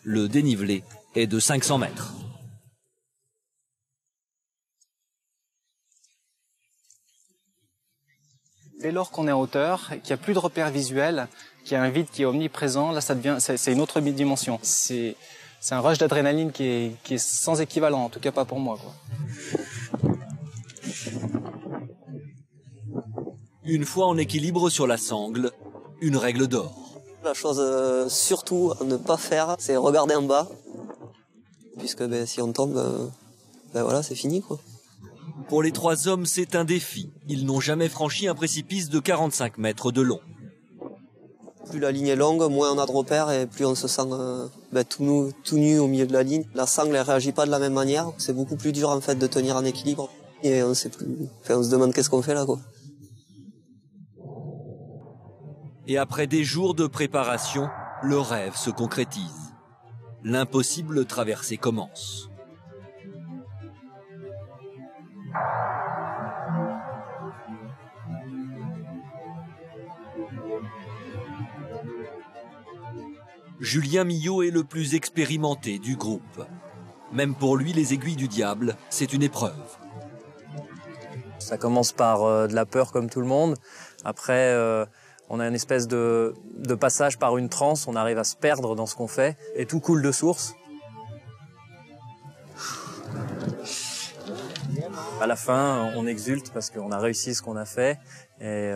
Le dénivelé est de 500 mètres. Dès lors qu'on est en hauteur, qu'il n'y a plus de repères visuels, qu'il y a un vide qui est omniprésent, là c'est une autre dimension. C'est un rush d'adrénaline qui est sans équivalent, en tout cas pas pour moi, quoi. Une fois en équilibre sur la sangle, une règle d'or. La chose surtout à ne pas faire, c'est regarder en bas, puisque si on tombe, voilà, c'est fini, quoi. Pour les 3 hommes, c'est un défi. Ils n'ont jamais franchi un précipice de 45 mètres de long. Plus la ligne est longue, moins on a de repères et plus on se sent tout nu au milieu de la ligne. La sangle ne réagit pas de la même manière. C'est beaucoup plus dur en fait de tenir en équilibre. Et on se demande qu'est-ce qu'on fait là, quoi. Et après des jours de préparation, le rêve se concrétise. L'impossible traversée commence. Julien Millot est le plus expérimenté du groupe. Même pour lui, les aiguilles du diable, c'est une épreuve. Ça commence par de la peur comme tout le monde. Après, on a une espèce de passage par une transe, on arrive à se perdre dans ce qu'on fait et tout coule de source. À la fin, on exulte parce qu'on a réussi ce qu'on a fait et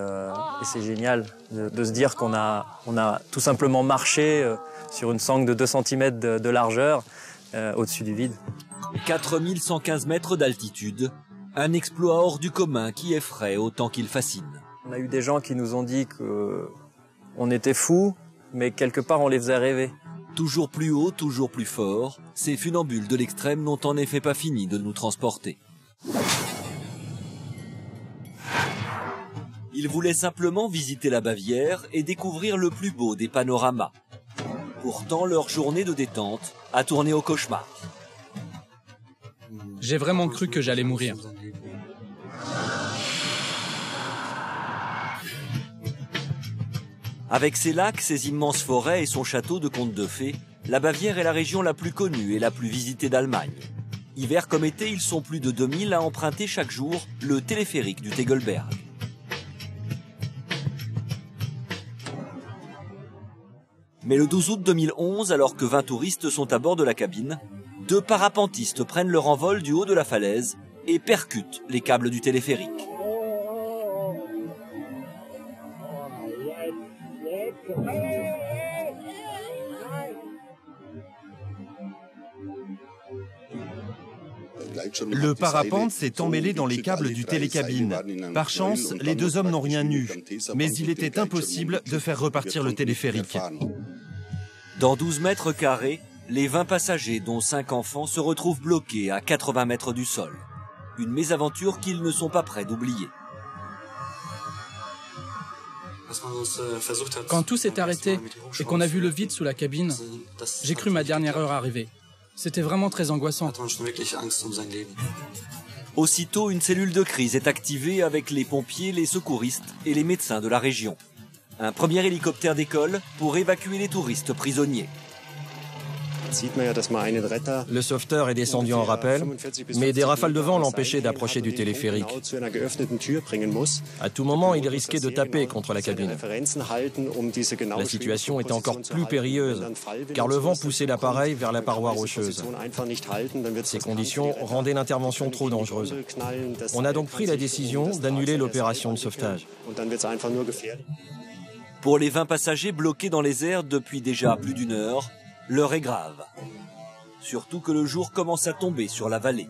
c'est génial de se dire qu'on a tout simplement marché sur une sangle de 2 cm de largeur au-dessus du vide. 4115 mètres d'altitude, un exploit hors du commun qui effraie autant qu'il fascine. On a eu des gens qui nous ont dit qu'on était fous, mais quelque part on les faisait rêver. Toujours plus haut, toujours plus fort, ces funambules de l'extrême n'ont en effet pas fini de nous transporter. Ils voulaient simplement visiter la Bavière et découvrir le plus beau des panoramas. Pourtant, leur journée de détente a tourné au cauchemar. J'ai vraiment cru que j'allais mourir. Avec ses lacs, ses immenses forêts et son château de contes de fées, la Bavière est la région la plus connue et la plus visitée d'Allemagne. Hiver comme été, ils sont plus de 2000 à emprunter chaque jour le téléphérique du Tegelberg. Mais le 12 août 2011, alors que 20 touristes sont à bord de la cabine, 2 parapentistes prennent leur envol du haut de la falaise et percutent les câbles du téléphérique. Le parapente s'est emmêlé dans les câbles du télécabine. Par chance, les 2 hommes n'ont rien eu, mais il était impossible de faire repartir le téléphérique. Dans 12 mètres carrés, les 20 passagers, dont 5 enfants, se retrouvent bloqués à 80 mètres du sol. Une mésaventure qu'ils ne sont pas prêts d'oublier. Quand tout s'est arrêté et qu'on a vu le vide sous la cabine, j'ai cru ma dernière heure arriver. C'était vraiment très angoissant. Aussitôt, une cellule de crise est activée avec les pompiers, les secouristes et les médecins de la région. Un premier hélicoptère décolle pour évacuer les touristes prisonniers. Le sauveteur est descendu en rappel, mais des rafales de vent l'empêchaient d'approcher du téléphérique. À tout moment, il risquait de taper contre la cabine. La situation était encore plus périlleuse, car le vent poussait l'appareil vers la paroi rocheuse. Ces conditions rendaient l'intervention trop dangereuse. On a donc pris la décision d'annuler l'opération de sauvetage. Pour les 20 passagers bloqués dans les airs depuis déjà plus d'1 heure, l'heure est grave. Surtout que le jour commence à tomber sur la vallée.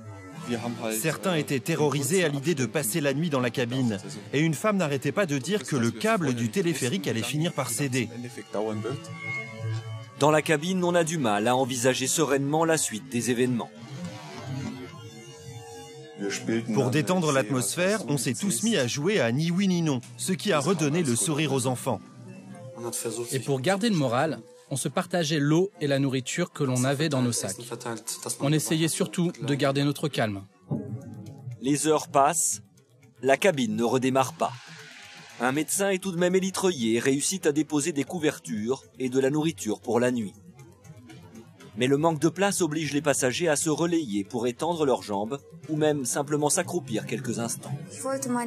Certains étaient terrorisés à l'idée de passer la nuit dans la cabine. Et une femme n'arrêtait pas de dire que le câble du téléphérique allait finir par céder. Dans la cabine, on a du mal à envisager sereinement la suite des événements. Pour détendre l'atmosphère, on s'est tous mis à jouer à ni oui ni non, ce qui a redonné le sourire aux enfants. Et pour garder le moral, on se partageait l'eau et la nourriture que l'on avait dans nos sacs. On essayait surtout de garder notre calme. Les heures passent, la cabine ne redémarre pas. Un médecin est tout de même élytroyé et réussit à déposer des couvertures et de la nourriture pour la nuit. Mais le manque de place oblige les passagers à se relayer pour étendre leurs jambes ou même simplement s'accroupir quelques instants.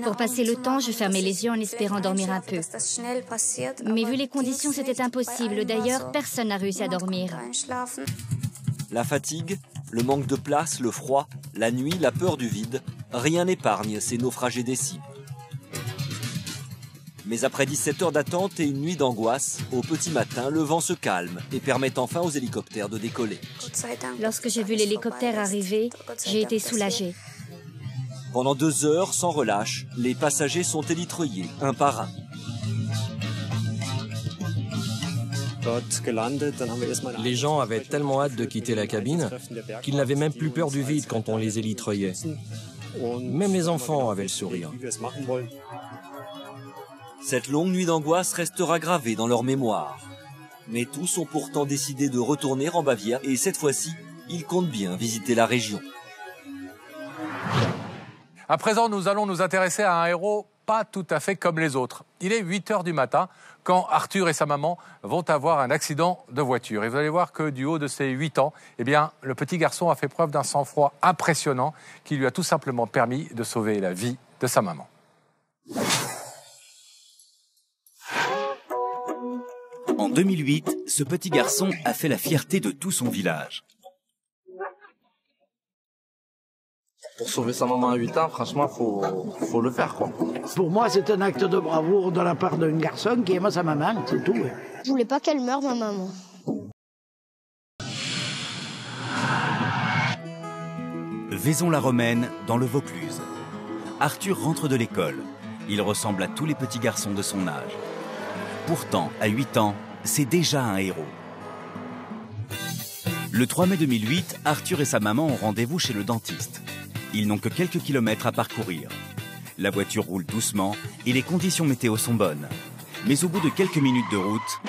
Pour passer le temps, je fermais les yeux en espérant dormir un peu. Mais vu les conditions, c'était impossible. D'ailleurs, personne n'a réussi à dormir. La fatigue, le manque de place, le froid, la nuit, la peur du vide, rien n'épargne ces naufragés des cimes. Mais après 17 heures d'attente et une nuit d'angoisse, au petit matin, le vent se calme et permet enfin aux hélicoptères de décoller. Lorsque j'ai vu l'hélicoptère arriver, j'ai été soulagée. Pendant 2 heures, sans relâche, les passagers sont élytroyés, un par un. Les gens avaient tellement hâte de quitter la cabine qu'ils n'avaient même plus peur du vide quand on les élytroyait. Même les enfants avaient le sourire. Cette longue nuit d'angoisse restera gravée dans leur mémoire. Mais tous ont pourtant décidé de retourner en Bavière et cette fois-ci, ils comptent bien visiter la région. À présent, nous allons nous intéresser à un héros pas tout à fait comme les autres. Il est 8 heures du matin quand Arthur et sa maman vont avoir un accident de voiture. Et vous allez voir que du haut de ses 8 ans, eh bien, le petit garçon a fait preuve d'un sang-froid impressionnant qui lui a tout simplement permis de sauver la vie de sa maman. En 2008, ce petit garçon a fait la fierté de tout son village. Pour sauver sa maman à 8 ans, franchement, faut le faire, quoi. Pour moi, c'est un acte de bravoure de la part d'un garçon qui aime sa maman, c'est tout. Je voulais pas qu'elle meure, ma maman. Vaison-la-Romaine, dans le Vaucluse. Arthur rentre de l'école. Il ressemble à tous les petits garçons de son âge. Pourtant, à 8 ans, c'est déjà un héros. Le 3 mai 2008, Arthur et sa maman ont rendez-vous chez le dentiste. Ils n'ont que quelques kilomètres à parcourir. La voiture roule doucement et les conditions météo sont bonnes. Mais au bout de quelques minutes de route...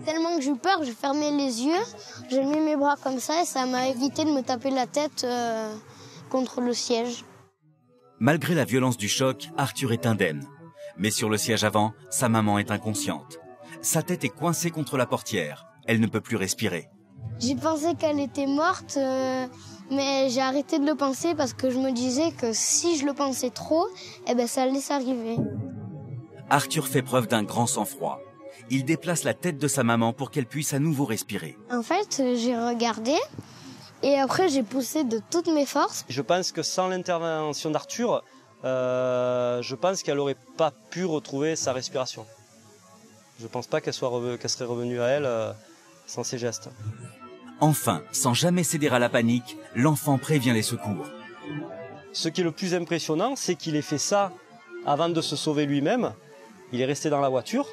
Tellement que j'ai eu peur, j'ai fermé les yeux, j'ai mis mes bras comme ça et ça m'a évité de me taper la tête contre le siège. Malgré la violence du choc, Arthur est indemne. Mais sur le siège avant, sa maman est inconsciente. Sa tête est coincée contre la portière. Elle ne peut plus respirer. J'ai pensé qu'elle était morte, mais j'ai arrêté de le penser parce que je me disais que si je le pensais trop, eh ben ça allait s'arriver. Arthur fait preuve d'un grand sang-froid. Il déplace la tête de sa maman pour qu'elle puisse à nouveau respirer. En fait, j'ai regardé et après j'ai poussé de toutes mes forces. Je pense que sans l'intervention d'Arthur, je pense qu'elle n'aurait pas pu retrouver sa respiration. Je ne pense pas qu'elle serait revenue à elle sans ses gestes. Enfin, sans jamais céder à la panique, l'enfant prévient les secours. Ce qui est le plus impressionnant, c'est qu'il ait fait ça avant de se sauver lui-même. Il est resté dans la voiture.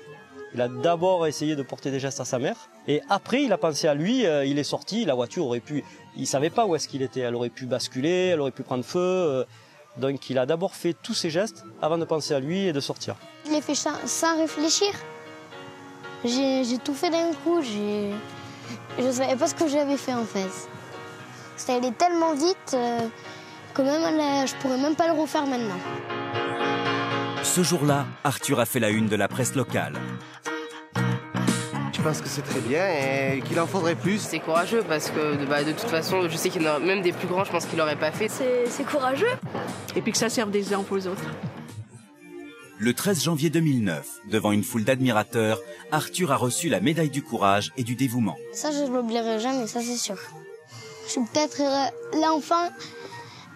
Il a d'abord essayé de porter des gestes à sa mère. Et après, il a pensé à lui. Il est sorti. La voiture aurait pu... Il ne savait pas où est-ce qu'il était. Elle aurait pu basculer, elle aurait pu prendre feu. Donc il a d'abord fait tous ses gestes avant de penser à lui et de sortir. Je l'ai fait sans réfléchir. J'ai tout fait d'un coup. Je ne savais pas ce que j'avais fait en fait. Ça allait tellement vite que même je pourrais même pas le refaire maintenant. Ce jour-là, Arthur a fait la une de la presse locale. Je pense que c'est très bien et qu'il en faudrait plus. C'est courageux parce que de toute façon, je sais qu'il y en a même des plus grands, je pense qu'il l'aurait pas fait. C'est courageux. Et puis que ça serve d'exemple aux autres. Le 13 janvier 2009, devant une foule d'admirateurs, Arthur a reçu la médaille du courage et du dévouement. Ça, je ne l'oublierai jamais, ça c'est sûr. Je suis peut-être l'enfant,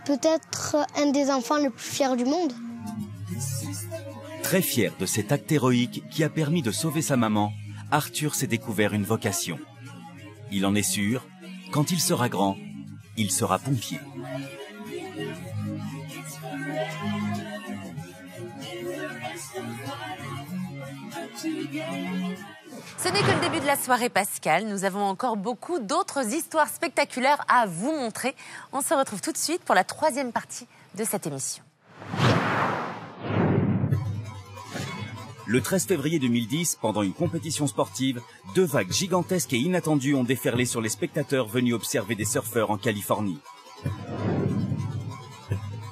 peut-être un des enfants les plus fiers du monde. Très fier de cet acte héroïque qui a permis de sauver sa maman, Arthur s'est découvert une vocation. Il en est sûr, quand il sera grand, il sera pompier. Ce n'est que le début de la soirée, Pascal. Nous avons encore beaucoup d'autres histoires spectaculaires à vous montrer. On se retrouve tout de suite pour la troisième partie de cette émission. Le 13 février 2010, pendant une compétition sportive, 2 vagues gigantesques et inattendues ont déferlé sur les spectateurs venus observer des surfeurs en Californie.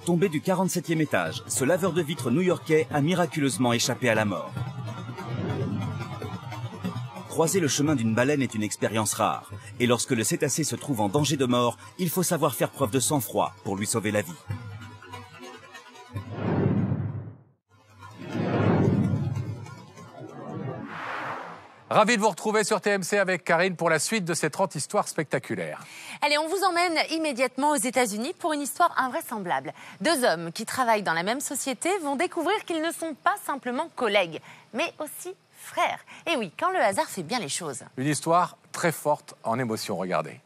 Tombé du 47e étage, ce laveur de vitres new-yorkais a miraculeusement échappé à la mort. Croiser le chemin d'une baleine est une expérience rare, et lorsque le cétacé se trouve en danger de mort, il faut savoir faire preuve de sang-froid pour lui sauver la vie. Ravi de vous retrouver sur TMC avec Karine pour la suite de ces 30 histoires spectaculaires. Allez, on vous emmène immédiatement aux États-Unis pour une histoire invraisemblable. 2 hommes qui travaillent dans la même société vont découvrir qu'ils ne sont pas simplement collègues, mais aussi frères. Et oui, quand le hasard fait bien les choses. Une histoire très forte en émotion, regardez.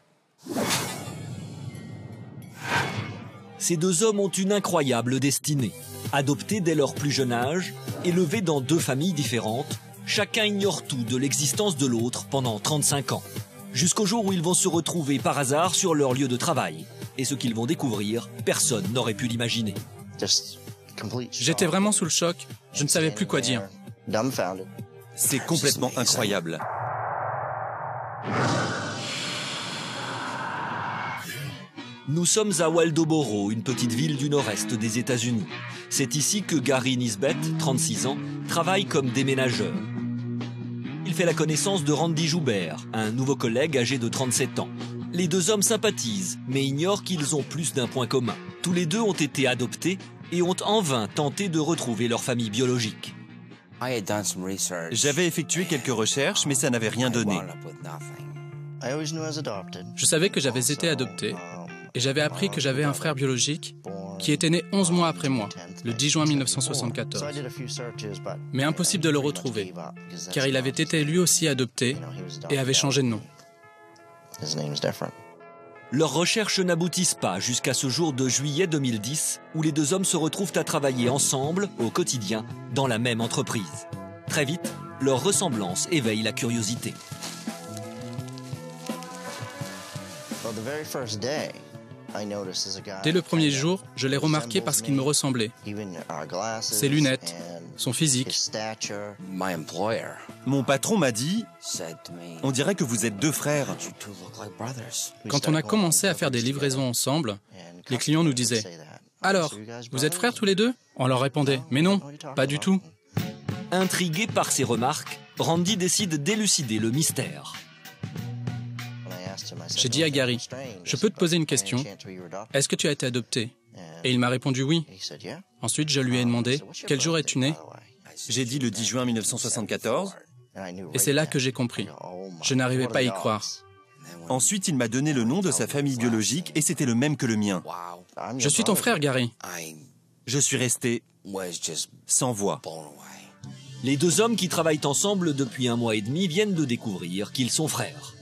Ces 2 hommes ont une incroyable destinée. Adoptés dès leur plus jeune âge, élevés dans 2 familles différentes, chacun ignore tout de l'existence de l'autre pendant 35 ans. Jusqu'au jour où ils vont se retrouver par hasard sur leur lieu de travail. Et ce qu'ils vont découvrir, personne n'aurait pu l'imaginer. J'étais vraiment sous le choc. Je ne savais plus quoi dire. C'est complètement incroyable. Nous sommes à Waldoboro, une petite ville du nord-est des États-Unis. C'est ici que Gary Nisbet, 36 ans, travaille comme déménageur. Il fait la connaissance de Randy Joubert, un nouveau collègue âgé de 37 ans. Les 2 hommes sympathisent, mais ignorent qu'ils ont plus d'un point commun. Tous les 2 ont été adoptés et ont en vain tenté de retrouver leur famille biologique. J'avais effectué quelques recherches, mais ça n'avait rien donné. Je savais que j'avais été adopté et j'avais appris que j'avais un frère biologique qui était né 11 mois après moi, le 10 juin 1974. Mais impossible de le retrouver, car il avait été lui aussi adopté et avait changé de nom. Leurs recherches n'aboutissent pas jusqu'à ce jour de juillet 2010, où les 2 hommes se retrouvent à travailler ensemble, au quotidien, dans la même entreprise. Très vite, leur ressemblance éveille la curiosité. Dès le premier jour, je l'ai remarqué parce qu'il me ressemblait. Ses lunettes, son physique. Mon patron m'a dit, on dirait que vous êtes 2 frères. Quand on a commencé à faire des livraisons ensemble, les clients nous disaient « Alors, vous êtes frères tous les 2 ?» On leur répondait « Mais non, pas du tout. » Intrigué par ces remarques, Randy décide d'élucider le mystère. J'ai dit à Gary, je peux te poser une question. Est-ce que tu as été adopté? Et il m'a répondu oui. Ensuite, je lui ai demandé, quel jour es-tu né? J'ai dit le 10 juin 1974. Et c'est là que j'ai compris. Je n'arrivais pas à y croire. Ensuite, il m'a donné le nom de sa famille biologique et c'était le même que le mien. Je suis ton frère, Gary. Je suis resté sans voix. Les 2 hommes qui travaillent ensemble depuis 1 mois et demi viennent de découvrir qu'ils sont frères.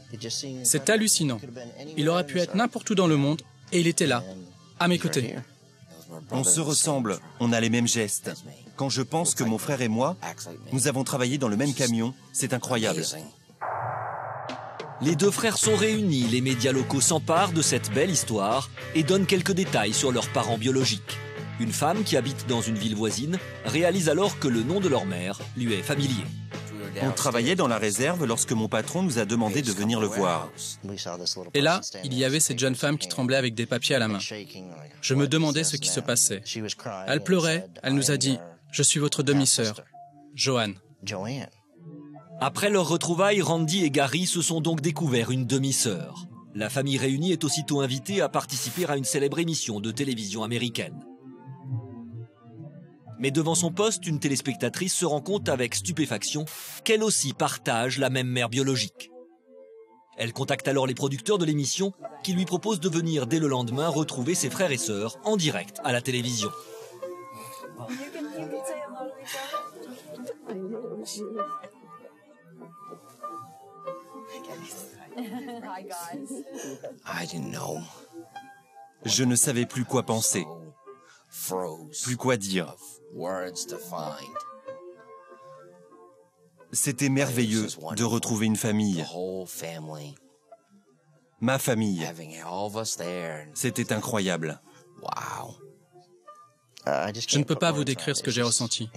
C'est hallucinant. Il aurait pu être n'importe où dans le monde et il était là, à mes côtés. On se ressemble, on a les mêmes gestes. Quand je pense que mon frère et moi, nous avons travaillé dans le même camion, c'est incroyable. Les 2 frères sont réunis, les médias locaux s'emparent de cette belle histoire et donnent quelques détails sur leurs parents biologiques. Une femme qui habite dans une ville voisine réalise alors que le nom de leur mère lui est familier. On travaillait dans la réserve lorsque mon patron nous a demandé de venir le voir. Et là, il y avait cette jeune femme qui tremblait avec des papiers à la main. Je me demandais ce qui se passait. Elle pleurait, elle nous a dit « Je suis votre demi-sœur, Joanne ». Après leur retrouvaille, Randy et Gary se sont donc découverts une demi-sœur. La famille réunie est aussitôt invitée à participer à une célèbre émission de télévision américaine. Mais devant son poste, une téléspectatrice se rend compte avec stupéfaction qu'elle aussi partage la même mère biologique. Elle contacte alors les producteurs de l'émission qui lui proposent de venir dès le lendemain retrouver ses frères et sœurs en direct à la télévision. Je ne savais plus quoi penser, plus quoi dire. C'était merveilleux de retrouver une famille. Ma famille. C'était incroyable. Je ne peux pas vous décrire ce que j'ai ressenti.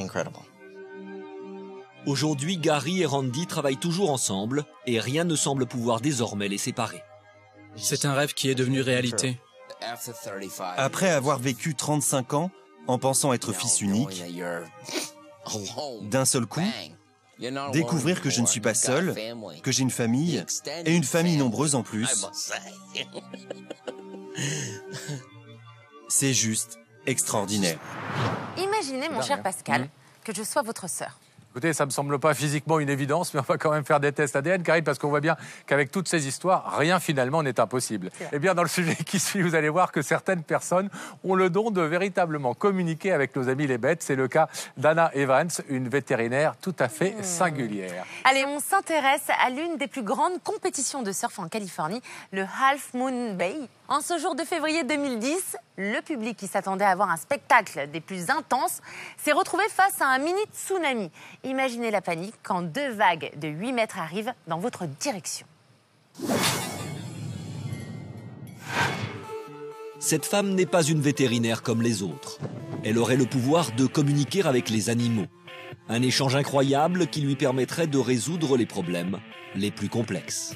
Aujourd'hui, Gary et Randy travaillent toujours ensemble et rien ne semble pouvoir désormais les séparer. C'est un rêve qui est devenu réalité. Après avoir vécu 35 ans en pensant être fils unique, d'un seul coup, découvrir que je ne suis pas seul, que j'ai une famille, et une famille nombreuse en plus, c'est juste extraordinaire. Imaginez, mon cher Pascal, que je sois votre sœur. Écoutez, ça ne me semble pas physiquement une évidence, mais on va quand même faire des tests ADN, Karine, parce qu'on voit bien qu'avec toutes ces histoires, rien finalement n'est impossible. Eh bien, dans le sujet qui suit, vous allez voir que certaines personnes ont le don de véritablement communiquer avec nos amis les bêtes. C'est le cas d'Anna Evans, une vétérinaire tout à fait singulière. Allez, on s'intéresse à l'une des plus grandes compétitions de surf en Californie, le Half Moon Bay. En ce jour de février 2010, le public qui s'attendait à voir un spectacle des plus intenses s'est retrouvé face à un mini tsunami. Imaginez la panique quand 2 vagues de 8 mètres arrivent dans votre direction. Cette femme n'est pas une vétérinaire comme les autres. Elle aurait le pouvoir de communiquer avec les animaux. Un échange incroyable qui lui permettrait de résoudre les problèmes les plus complexes.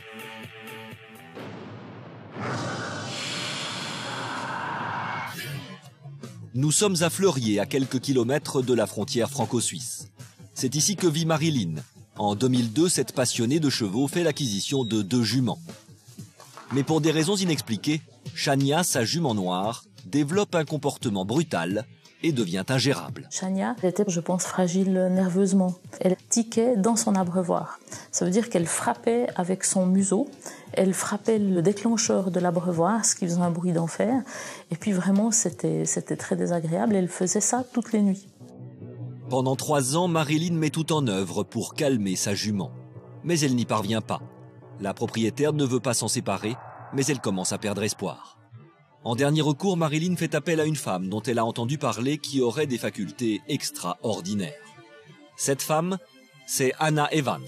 Nous sommes à Fleurier, à quelques kilomètres de la frontière franco-suisse. C'est ici que vit Marilyn. En 2002, cette passionnée de chevaux fait l'acquisition de 2 juments. Mais pour des raisons inexpliquées, Shania, sa jument noire, développe un comportement brutal et devient ingérable. Shania était, je pense, fragile nerveusement. Elle tiquait dans son abreuvoir. Ça veut dire qu'elle frappait avec son museau. Elle frappait le déclencheur de l'abreuvoir, ce qui faisait un bruit d'enfer. Et puis vraiment, c'était très désagréable. Elle faisait ça toutes les nuits. Pendant 3 ans, Marilyn met tout en œuvre pour calmer sa jument. Mais elle n'y parvient pas. La propriétaire ne veut pas s'en séparer, mais elle commence à perdre espoir. En dernier recours, Marilyn fait appel à une femme dont elle a entendu parler qui aurait des facultés extraordinaires. Cette femme, c'est Anna Evans,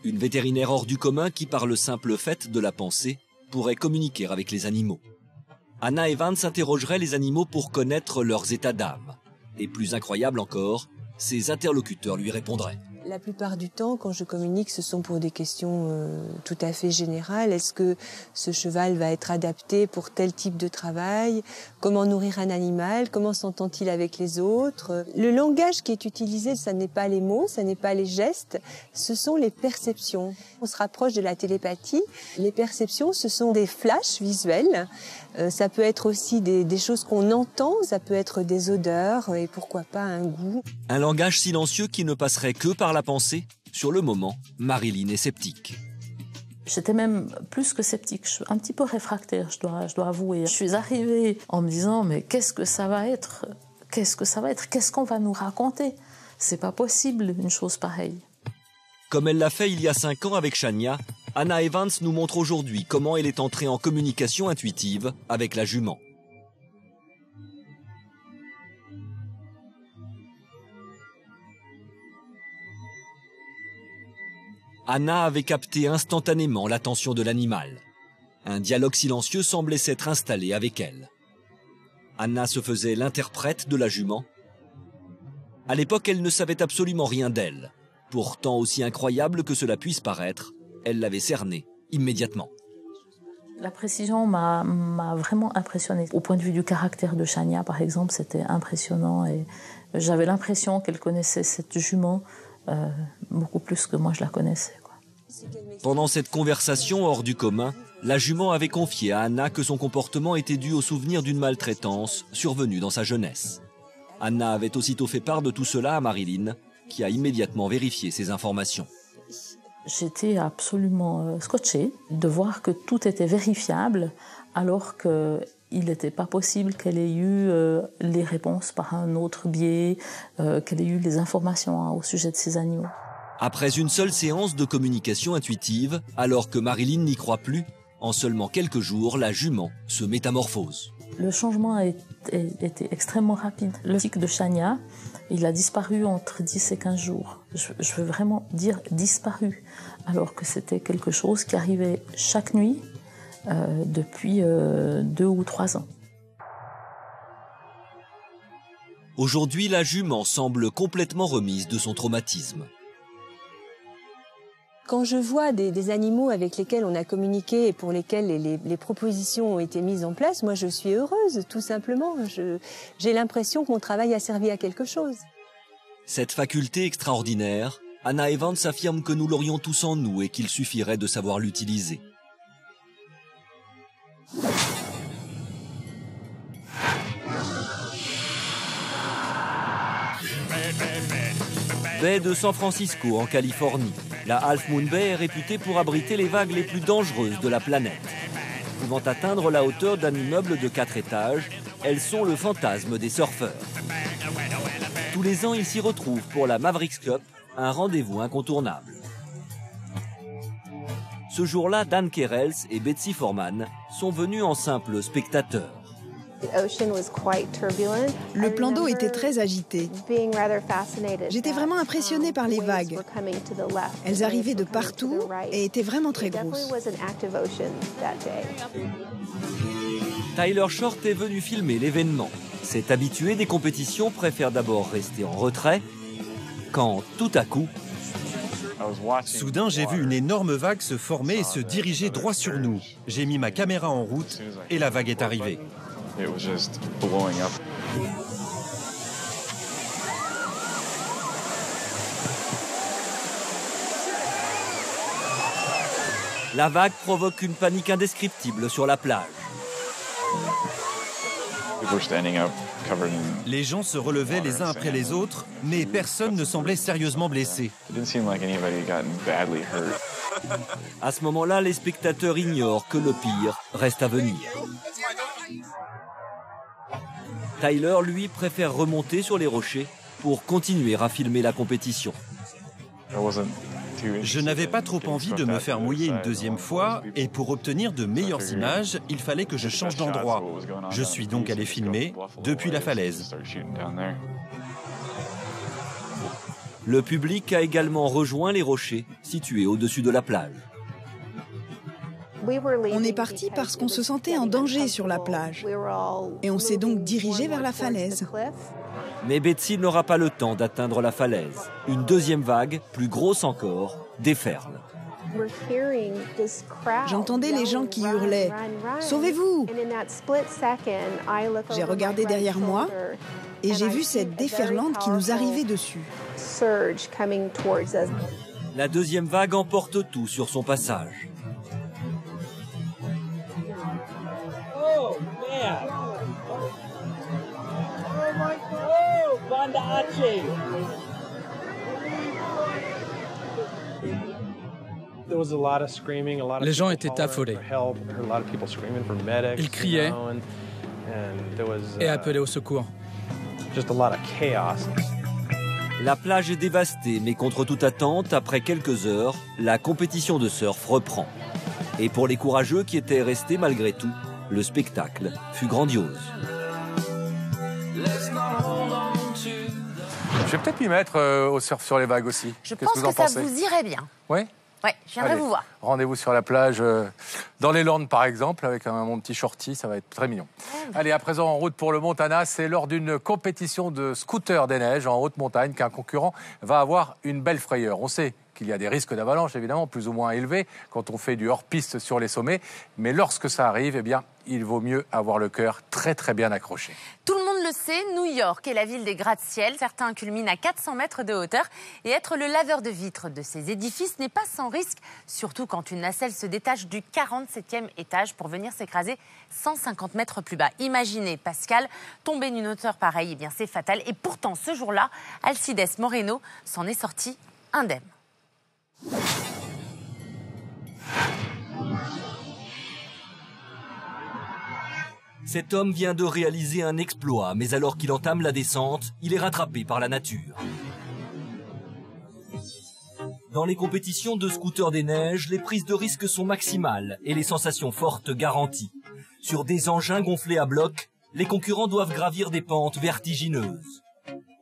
une vétérinaire hors du commun qui, par le simple fait de la penser, pourrait communiquer avec les animaux. Anna Evans interrogerait les animaux pour connaître leurs états d'âme. Et plus incroyable encore, ses interlocuteurs lui répondraient. La plupart du temps, quand je communique, ce sont pour des questions tout à fait générales. Est-ce que ce cheval va être adapté pour tel type de travail? Comment nourrir un animal? Comment s'entend-il avec les autres? Le langage qui est utilisé, ça n'est pas les mots, ça n'est pas les gestes, ce sont les perceptions. On se rapproche de la télépathie. Les perceptions, ce sont des flashs visuels. Ça peut être aussi des choses qu'on entend, ça peut être des odeurs et pourquoi pas un goût. Un langage silencieux qui ne passerait que par la pensée. Sur le moment, Marilyn est sceptique. J'étais même plus que sceptique, je suis un petit peu réfractaire, je dois avouer. Je suis arrivée en me disant, mais qu'est-ce que ça va être? Qu'est-ce qu'on va nous raconter? C'est pas possible, une chose pareille. Comme elle l'a fait il y a 5 ans avec Shania, Anna Evans nous montre aujourd'hui comment elle est entrée en communication intuitive avec la jument. Anna avait capté instantanément l'attention de l'animal. Un dialogue silencieux semblait s'être installé avec elle. Anna se faisait l'interprète de la jument. À l'époque, elle ne savait absolument rien d'elle. Pourtant, aussi incroyable que cela puisse paraître, elle l'avait cernée immédiatement. La précision m'a vraiment impressionnée. Au point de vue du caractère de Shania, par exemple, c'était impressionnant. Et j'avais l'impression qu'elle connaissait cette jument beaucoup plus que moi je la connaissais. Pendant cette conversation hors du commun, la jument avait confié à Anna que son comportement était dû au souvenir d'une maltraitance survenue dans sa jeunesse. Anna avait aussitôt fait part de tout cela à Marilyn, qui a immédiatement vérifié ces informations. J'étais absolument scotchée de voir que tout était vérifiable, alors qu'il n'était pas possible qu'elle ait eu les réponses par un autre biais, qu'elle ait eu les informations au sujet de ces animaux. Après une seule séance de communication intuitive, alors que Marilyn n'y croit plus, en seulement quelques jours, la jument se métamorphose. Le changement a été extrêmement rapide. Le tic de Chania, il a disparu entre 10 et 15 jours. Je veux vraiment dire disparu, alors que c'était quelque chose qui arrivait chaque nuit depuis 2 ou 3 ans. Aujourd'hui, la jument semble complètement remise de son traumatisme. Quand je vois des animaux avec lesquels on a communiqué et pour lesquels les propositions ont été mises en place, moi je suis heureuse, tout simplement. J'ai l'impression que mon travail a servi à quelque chose. Cette faculté extraordinaire, Anna Evans affirme que nous l'aurions tous en nous et qu'il suffirait de savoir l'utiliser. Baie de San Francisco, en Californie. La Half Moon Bay est réputée pour abriter les vagues les plus dangereuses de la planète. Pouvant atteindre la hauteur d'un immeuble de 4 étages, elles sont le fantasme des surfeurs. Tous les ans, ils s'y retrouvent pour la Mavericks Cup, un rendez-vous incontournable. Ce jour-là, Dan Kerels et Betsy Foreman sont venus en simples spectateurs. Le plan d'eau était très agité. J'étais vraiment impressionnée par les vagues. Elles arrivaient de partout et étaient vraiment très grosses. Tyler Short est venu filmer l'événement. Cet habitué des compétitions préfère d'abord rester en retrait, quand tout à coup... Soudain, j'ai vu une énorme vague se former et se diriger droit sur nous. J'ai mis ma caméra en route et la vague est arrivée. La vague provoque une panique indescriptible sur la plage. Les gens se relevaient les uns après les autres, mais personne ne semblait sérieusement blessé. À ce moment-là, les spectateurs ignorent que le pire reste à venir. Tyler, lui, préfère remonter sur les rochers pour continuer à filmer la compétition. Je n'avais pas trop envie de me faire mouiller une deuxième fois, et pour obtenir de meilleures images, il fallait que je change d'endroit. Je suis donc allé filmer depuis la falaise. Le public a également rejoint les rochers situés au-dessus de la plage. On est parti parce qu'on se sentait en danger sur la plage. Et on s'est donc dirigé vers la falaise. Mais Betsy n'aura pas le temps d'atteindre la falaise. Une deuxième vague, plus grosse encore, déferle. J'entendais les gens qui hurlaient « Sauvez-vous !» J'ai regardé derrière moi et j'ai vu cette déferlante qui nous arrivait dessus. La deuxième vague emporte tout sur son passage. Oh, man. Oh, my God. Oh, Banda Aceh. Les gens étaient affolés. Ils criaient et appelaient au secours. La plage est dévastée, mais contre toute attente, après quelques heures, la compétition de surf reprend. Et pour les courageux qui étaient restés malgré tout, le spectacle fut grandiose. Je vais peut-être m'y mettre au surf sur les vagues aussi. Je pense que ça vous irait bien. Oui. Ouais, je viendrai vous voir. Rendez-vous sur la plage, dans les Landes par exemple, avec mon petit shorty, ça va être très mignon. Allez, à présent en route pour le Montana, c'est lors d'une compétition de scooter des neiges en haute montagne qu'un concurrent va avoir une belle frayeur. On sait qu'il y a des risques d'avalanche, évidemment, plus ou moins élevés quand on fait du hors-piste sur les sommets. Mais lorsque ça arrive, eh bien, il vaut mieux avoir le cœur très très bien accroché. Tout le monde le sait, New York est la ville des gratte-ciel. Certains culminent à 400 mètres de hauteur. Et être le laveur de vitres de ces édifices n'est pas sans risque, surtout quand une nacelle se détache du 47e étage pour venir s'écraser 150 mètres plus bas. Imaginez, Pascal, tomber d'une hauteur pareille, eh bien c'est fatal. Et pourtant, ce jour-là, Alcides Moreno s'en est sorti indemne. Cet homme vient de réaliser un exploit, mais alors qu'il entame la descente, il est rattrapé par la nature. Dans les compétitions de scooter des neiges, les prises de risque sont maximales et les sensations fortes garanties. Sur des engins gonflés à bloc, les concurrents doivent gravir des pentes vertigineuses.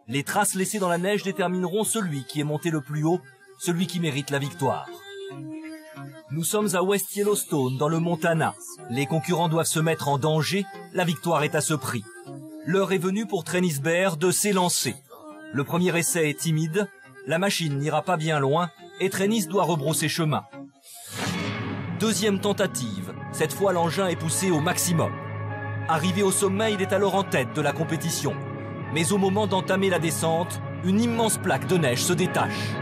Les traces laissées dans la neige détermineront celui qui est monté le plus haut, celui qui mérite la victoire. Nous sommes à West Yellowstone, dans le Montana. Les concurrents doivent se mettre en danger, la victoire est à ce prix. L'heure est venue pour Trennis Bear de s'élancer. Le premier essai est timide, la machine n'ira pas bien loin et Trennis doit rebrousser chemin. Deuxième tentative, cette fois l'engin est poussé au maximum. Arrivé au sommet, il est alors en tête de la compétition. Mais au moment d'entamer la descente, une immense plaque de neige se détache.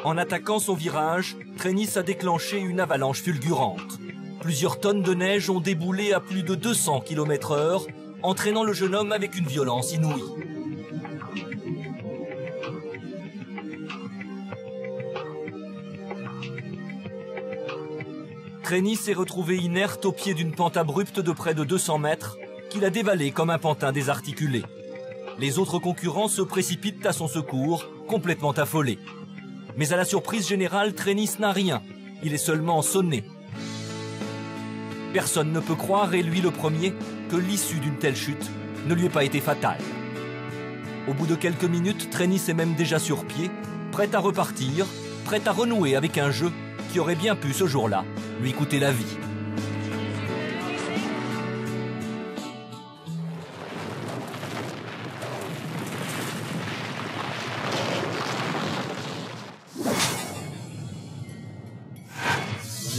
En attaquant son virage, Trennis a déclenché une avalanche fulgurante. Plusieurs tonnes de neige ont déboulé à plus de 200 km/h, entraînant le jeune homme avec une violence inouïe. Trennis s'est retrouvé inerte au pied d'une pente abrupte de près de 200 mètres, qu'il a dévalée comme un pantin désarticulé. Les autres concurrents se précipitent à son secours, complètement affolés. Mais à la surprise générale, Trennis n'a rien. Il est seulement sonné. Personne ne peut croire, et lui le premier, que l'issue d'une telle chute ne lui ait pas été fatale. Au bout de quelques minutes, Trennis est même déjà sur pied, prêt à repartir, prêt à renouer avec un jeu qui aurait bien pu, ce jour-là, lui coûter la vie.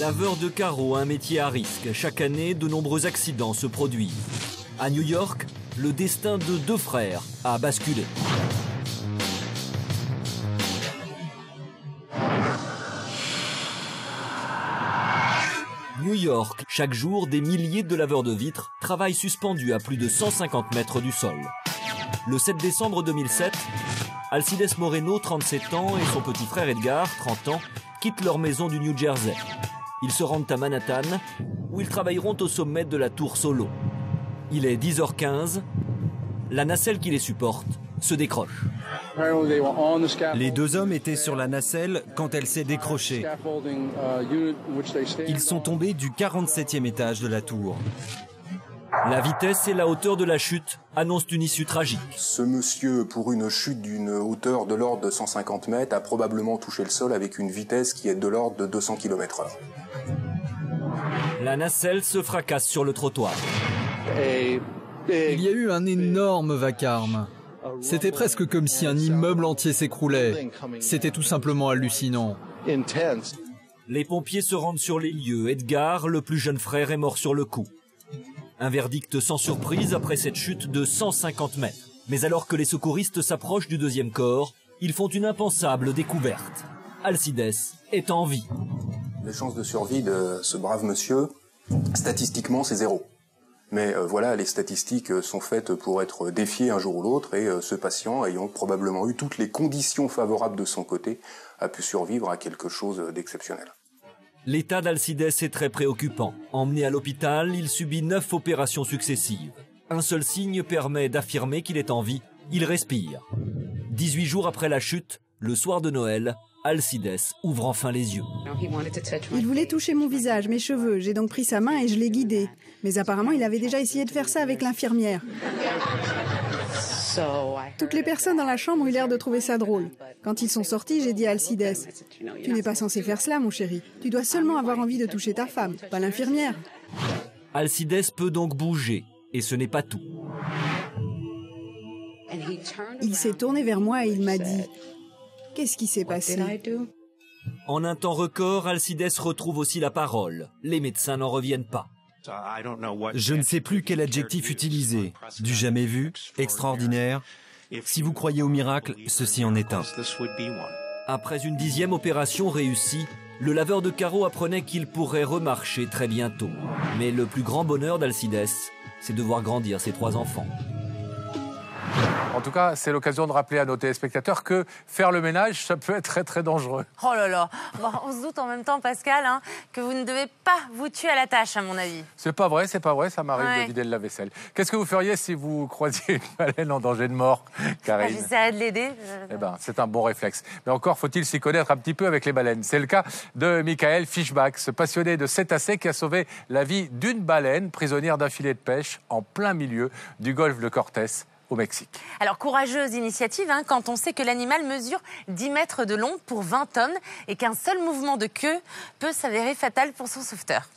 Laveur de carreaux, un métier à risque. Chaque année, de nombreux accidents se produisent. À New York, le destin de 2 frères a basculé. New York, chaque jour, des milliers de laveurs de vitres travaillent suspendus à plus de 150 mètres du sol. Le 7 décembre 2007, Alcides Moreno, 37 ans, et son petit frère Edgar, 30 ans, quittent leur maison du New Jersey. Ils se rendent à Manhattan, où ils travailleront au sommet de la tour Solo. Il est 10h15, la nacelle qui les supporte se décroche. Les 2 hommes étaient sur la nacelle quand elle s'est décrochée. Ils sont tombés du 47e étage de la tour. La vitesse et la hauteur de la chute annoncent une issue tragique. Ce monsieur, pour une chute d'une hauteur de l'ordre de 150 mètres, a probablement touché le sol avec une vitesse qui est de l'ordre de 200 km/h. La nacelle se fracasse sur le trottoir. Il y a eu un énorme vacarme. C'était presque comme si un immeuble entier s'écroulait. C'était tout simplement hallucinant. Les pompiers se rendent sur les lieux. Edgar, le plus jeune frère, est mort sur le coup. Un verdict sans surprise après cette chute de 150 mètres. Mais alors que les secouristes s'approchent du 2e corps, ils font une impensable découverte. Alcides est en vie. Les chances de survie de ce brave monsieur, statistiquement, c'est 0. Mais voilà, les statistiques sont faites pour être défiées un jour ou l'autre, et ce patient, ayant probablement eu toutes les conditions favorables de son côté, a pu survivre à quelque chose d'exceptionnel. L'état d'Alcides est très préoccupant. Emmené à l'hôpital, il subit 9 opérations successives. Un seul signe permet d'affirmer qu'il est en vie, il respire. 18 jours après la chute, le soir de Noël, Alcides ouvre enfin les yeux. Il voulait toucher mon visage, mes cheveux. J'ai donc pris sa main et je l'ai guidé. Mais apparemment, il avait déjà essayé de faire ça avec l'infirmière. Toutes les personnes dans la chambre ont eu l'air de trouver ça drôle. Quand ils sont sortis, j'ai dit à Alcides, « Tu n'es pas censé faire cela, mon chéri. Tu dois seulement avoir envie de toucher ta femme, pas l'infirmière. » Alcides peut donc bouger, et ce n'est pas tout. Il s'est tourné vers moi et il m'a dit, « Qu'est-ce qui s'est passé ?» En un temps record, Alcides retrouve aussi la parole. Les médecins n'en reviennent pas. Je ne sais plus quel adjectif utiliser. Du jamais vu, extraordinaire. Si vous croyez au miracle, ceci en est un. Après une 10e opération réussie, le laveur de carreaux apprenait qu'il pourrait remarcher très bientôt. Mais le plus grand bonheur d'Alcides, c'est de voir grandir ses 3 enfants. En tout cas, c'est l'occasion de rappeler à nos téléspectateurs que faire le ménage, ça peut être très très dangereux. Oh là là, bon, on se doute en même temps, Pascal, hein, que vous ne devez pas vous tuer à la tâche, à mon avis. C'est pas vrai, ça m'arrive de vider le lave-vaisselle. Qu'est-ce que vous feriez si vous croisiez une baleine en danger de mort, Karine? J'essaierai de l'aider. Eh ben, c'est un bon réflexe. Mais encore faut-il s'y connaître un petit peu avec les baleines. C'est le cas de Michael Fischbach, ce passionné de cétacés qui a sauvé la vie d'une baleine prisonnière d'un filet de pêche en plein milieu du golfe de Cortés, au Mexique. Alors, courageuse initiative, hein, quand on sait que l'animal mesure 10 mètres de long pour 20 tonnes et qu'un seul mouvement de queue peut s'avérer fatal pour son sauveteur.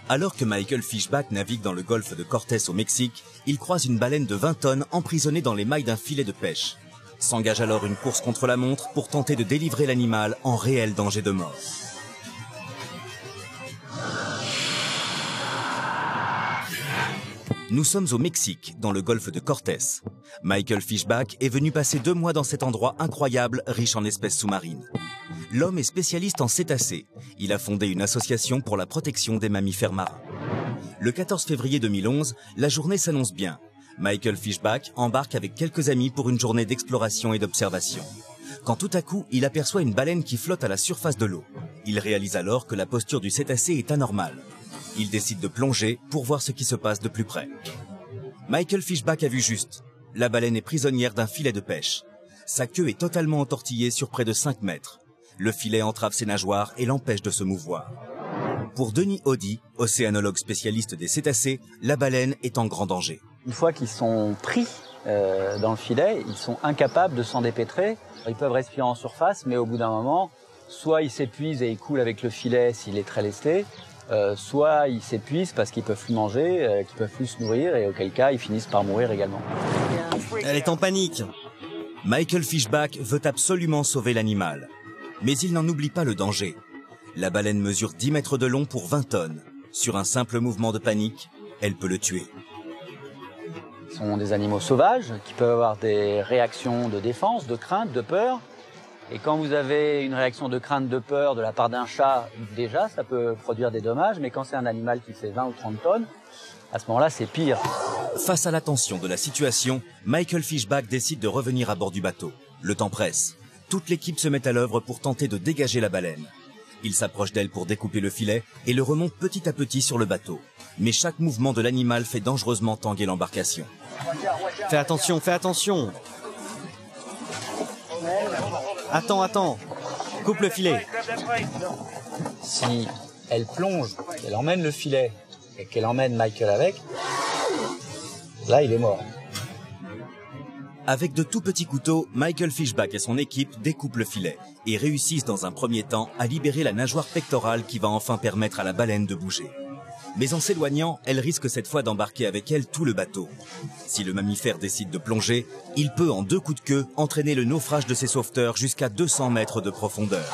Alors que Michael Fischbach navigue dans le golfe de Cortés au Mexique, il croise une baleine de 20 tonnes emprisonnée dans les mailles d'un filet de pêche. S'engage alors une course contre la montre pour tenter de délivrer l'animal en réel danger de mort. Nous sommes au Mexique, dans le golfe de Cortés. Michael Fischbach est venu passer 2 mois dans cet endroit incroyable, riche en espèces sous-marines. L'homme est spécialiste en cétacés. Il a fondé une association pour la protection des mammifères marins. Le 14 février 2011, la journée s'annonce bien. Michael Fischbach embarque avec quelques amis pour une journée d'exploration et d'observation. Quand tout à coup, il aperçoit une baleine qui flotte à la surface de l'eau. Il réalise alors que la posture du cétacé est anormale. Il décide de plonger pour voir ce qui se passe de plus près. Michael Fischbach a vu juste. La baleine est prisonnière d'un filet de pêche. Sa queue est totalement entortillée sur près de 5 mètres. Le filet entrave ses nageoires et l'empêche de se mouvoir. Pour Denis Audy, océanologue spécialiste des cétacés, la baleine est en grand danger. Une fois qu'ils sont pris dans le filet, ils sont incapables de s'en dépêtrer. Ils peuvent respirer en surface, mais au bout d'un moment, soit ils s'épuisent et ils coulent avec le filet s'il est très lesté, soit ils s'épuisent parce qu'ils peuvent plus manger, qu'ils peuvent plus se nourrir, et auquel cas ils finissent par mourir également. Elle est en panique. Michael Fischbach veut absolument sauver l'animal. Mais il n'en oublie pas le danger. La baleine mesure 10 mètres de long pour 20 tonnes. Sur un simple mouvement de panique, elle peut le tuer. Ce sont des animaux sauvages qui peuvent avoir des réactions de défense, de crainte, de peur. Et quand vous avez une réaction de crainte, de peur de la part d'un chat, déjà, ça peut produire des dommages. Mais quand c'est un animal qui fait 20 ou 30 tonnes, à ce moment-là, c'est pire. Face à la tension de la situation, Michael Fischbach décide de revenir à bord du bateau. Le temps presse. Toute l'équipe se met à l'œuvre pour tenter de dégager la baleine. Il s'approche d'elle pour découper le filet et le remonte petit à petit sur le bateau. Mais chaque mouvement de l'animal fait dangereusement tanguer l'embarcation. Fais attention, fais attention. Attends. Coupe le filet. Si elle plonge, elle emmène le filet et qu'elle emmène Michael avec, là il est mort. Avec de tout petits couteaux, Michael Fischbach et son équipe découpent le filet et réussissent dans un premier temps à libérer la nageoire pectorale qui va enfin permettre à la baleine de bouger. Mais en s'éloignant, elle risque cette fois d'embarquer avec elle tout le bateau. Si le mammifère décide de plonger, il peut en 2 coups de queue entraîner le naufrage de ses sauveteurs jusqu'à 200 mètres de profondeur.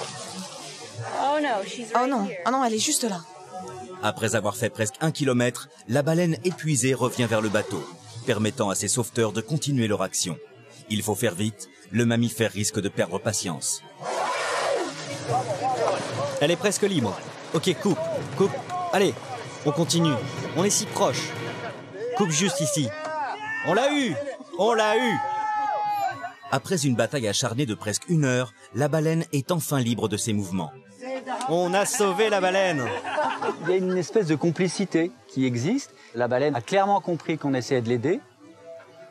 Oh non, elle est juste là. Après avoir fait presque 1 kilomètre, la baleine épuisée revient vers le bateau, permettant à ses sauveteurs de continuer leur action. Il faut faire vite, le mammifère risque de perdre patience. Elle est presque libre. Ok, coupe. Allez, on continue. On est si proche. Coupe juste ici. On l'a eu. Après une bataille acharnée de presque 1 heure, la baleine est enfin libre de ses mouvements. On a sauvé la baleine. Il y a une espèce de complicité qui existe. La baleine a clairement compris qu'on essayait de l'aider.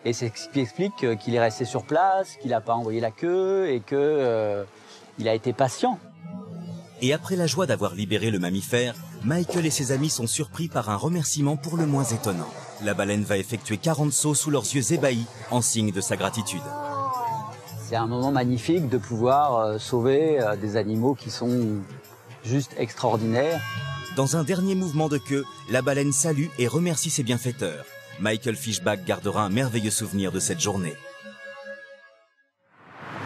Et c'est ce qui explique qu'il est resté sur place, qu'il n'a pas envoyé la queue et qu'il a été patient. Et après la joie d'avoir libéré le mammifère, Michael et ses amis sont surpris par un remerciement pour le moins étonnant. La baleine va effectuer 40 sauts sous leurs yeux ébahis, en signe de sa gratitude. C'est un moment magnifique de pouvoir sauver des animaux qui sont juste extraordinaires. Dans un dernier mouvement de queue, la baleine salue et remercie ses bienfaiteurs. Michael Fischbach gardera un merveilleux souvenir de cette journée.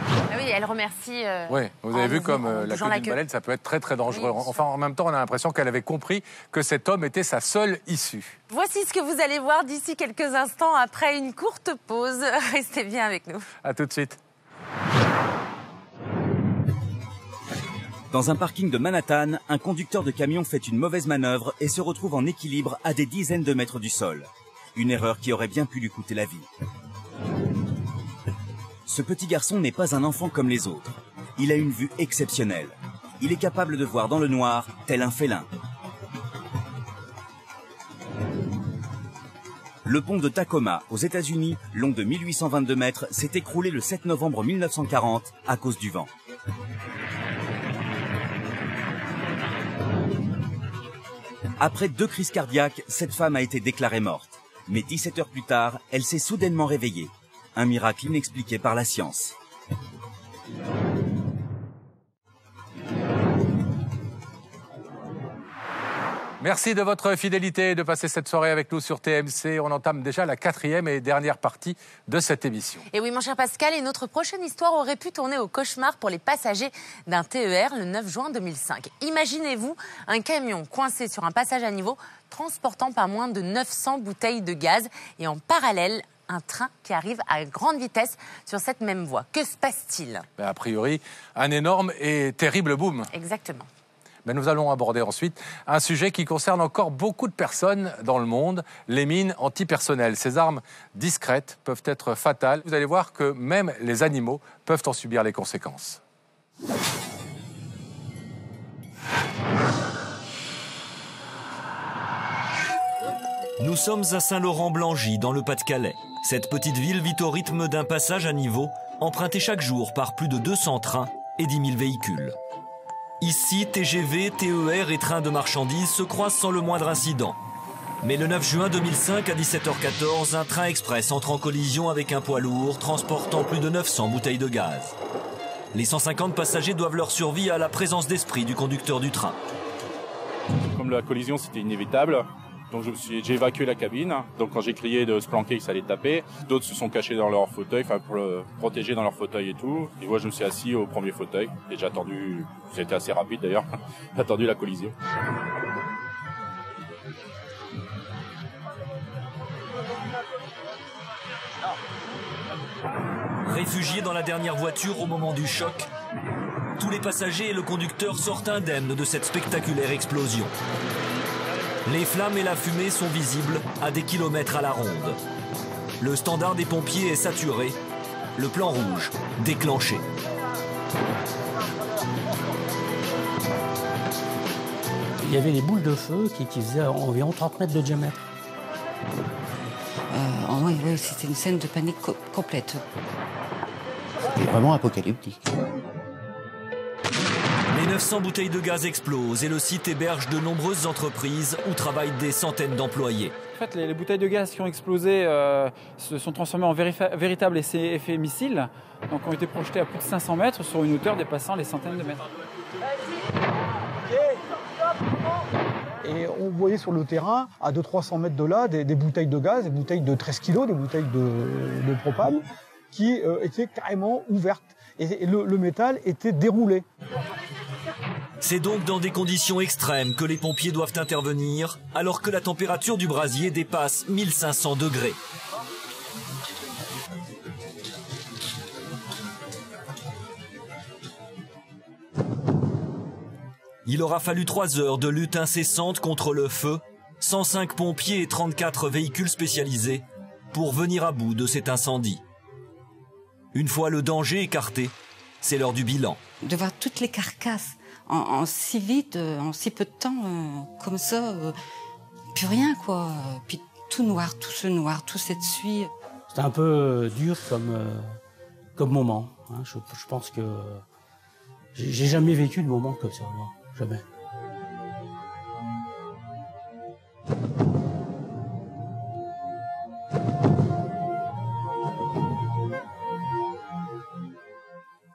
Ah oui, elle remercie. Oui, vous avez vu comme la queue d'une baleine, ça peut être très très dangereux. Oui. Enfin, en même temps, on a l'impression qu'elle avait compris que cet homme était sa seule issue. Voici ce que vous allez voir d'ici quelques instants après une courte pause. Restez bien avec nous. À tout de suite. Dans un parking de Manhattan, un conducteur de camion fait une mauvaise manœuvre et se retrouve en équilibre à des dizaines de mètres du sol. Une erreur qui aurait bien pu lui coûter la vie. Ce petit garçon n'est pas un enfant comme les autres. Il a une vue exceptionnelle. Il est capable de voir dans le noir, tel un félin. Le pont de Tacoma, aux États-Unis, long de 1822 mètres, s'est écroulé le 7 novembre 1940 à cause du vent. Après 2 crises cardiaques, cette femme a été déclarée morte. Mais 17 heures plus tard, elle s'est soudainement réveillée. Un miracle inexpliqué par la science. Merci de votre fidélité et de passer cette soirée avec nous sur TMC. On entame déjà la 4e et dernière partie de cette émission. Et oui, mon cher Pascal, et notre prochaine histoire aurait pu tourner au cauchemar pour les passagers d'un TER le 9 juin 2005. Imaginez-vous un camion coincé sur un passage à niveau transportant pas moins de 900 bouteilles de gaz et en parallèle un train qui arrive à grande vitesse sur cette même voie. Que se passe-t-il ? A priori, un énorme et terrible boom. Exactement. Mais nous allons aborder ensuite un sujet qui concerne encore beaucoup de personnes dans le monde, les mines antipersonnelles. Ces armes discrètes peuvent être fatales. Vous allez voir que même les animaux peuvent en subir les conséquences. Nous sommes à Saint-Laurent-Blangy, dans le Pas-de-Calais. Cette petite ville vit au rythme d'un passage à niveau, emprunté chaque jour par plus de 200 trains et 10 000 véhicules. Ici, TGV, TER et trains de marchandises se croisent sans le moindre incident. Mais le 9 juin 2005, à 17h14, un train express entre en collision avec un poids lourd transportant plus de 900 bouteilles de gaz. Les 150 passagers doivent leur survie à la présence d'esprit du conducteur du train. Comme la collision, c'était inévitable. Donc j'ai évacué la cabine. Donc quand j'ai crié de se planquer, que ça allait taper. D'autres se sont cachés dans leur fauteuil, pour le protéger dans leur fauteuil et tout. Et moi je me suis assis au premier fauteuil. Et j'ai attendu, c'était assez rapide d'ailleurs, j'ai attendu la collision. Réfugiés dans la dernière voiture au moment du choc, tous les passagers et le conducteur sortent indemnes de cette spectaculaire explosion. Les flammes et la fumée sont visibles à des kilomètres à la ronde. Le standard des pompiers est saturé, le plan rouge déclenché. Il y avait des boules de feu qui faisaient environ 30 mètres de diamètre. Oui, c'était une scène de panique complète. C'était vraiment apocalyptique. Les 900 bouteilles de gaz explosent et le site héberge de nombreuses entreprises où travaillent des centaines d'employés. En fait, les bouteilles de gaz qui ont explosé se sont transformées en véritables effets missiles, donc ont été projetées à plus de 500 mètres sur une hauteur dépassant les centaines de mètres. Et on voyait sur le terrain, à 200-300 mètres de là, des bouteilles de gaz, des bouteilles de 13 kilos, des bouteilles de propane, qui étaient carrément ouvertes. Et le métal était déroulé. C'est donc dans des conditions extrêmes que les pompiers doivent intervenir, alors que la température du brasier dépasse 1500 degrés. Il aura fallu 3 heures de lutte incessante contre le feu, 105 pompiers et 34 véhicules spécialisés pour venir à bout de cet incendie. Une fois le danger écarté, c'est l'heure du bilan. De voir toutes les carcasses en si vite, en si peu de temps, comme ça, plus rien quoi. Puis tout noir, tout ce noir, tout cette suie. C'était un peu dur comme moment. Hein. Je pense que j'ai jamais vécu de moment comme ça, moi. Jamais.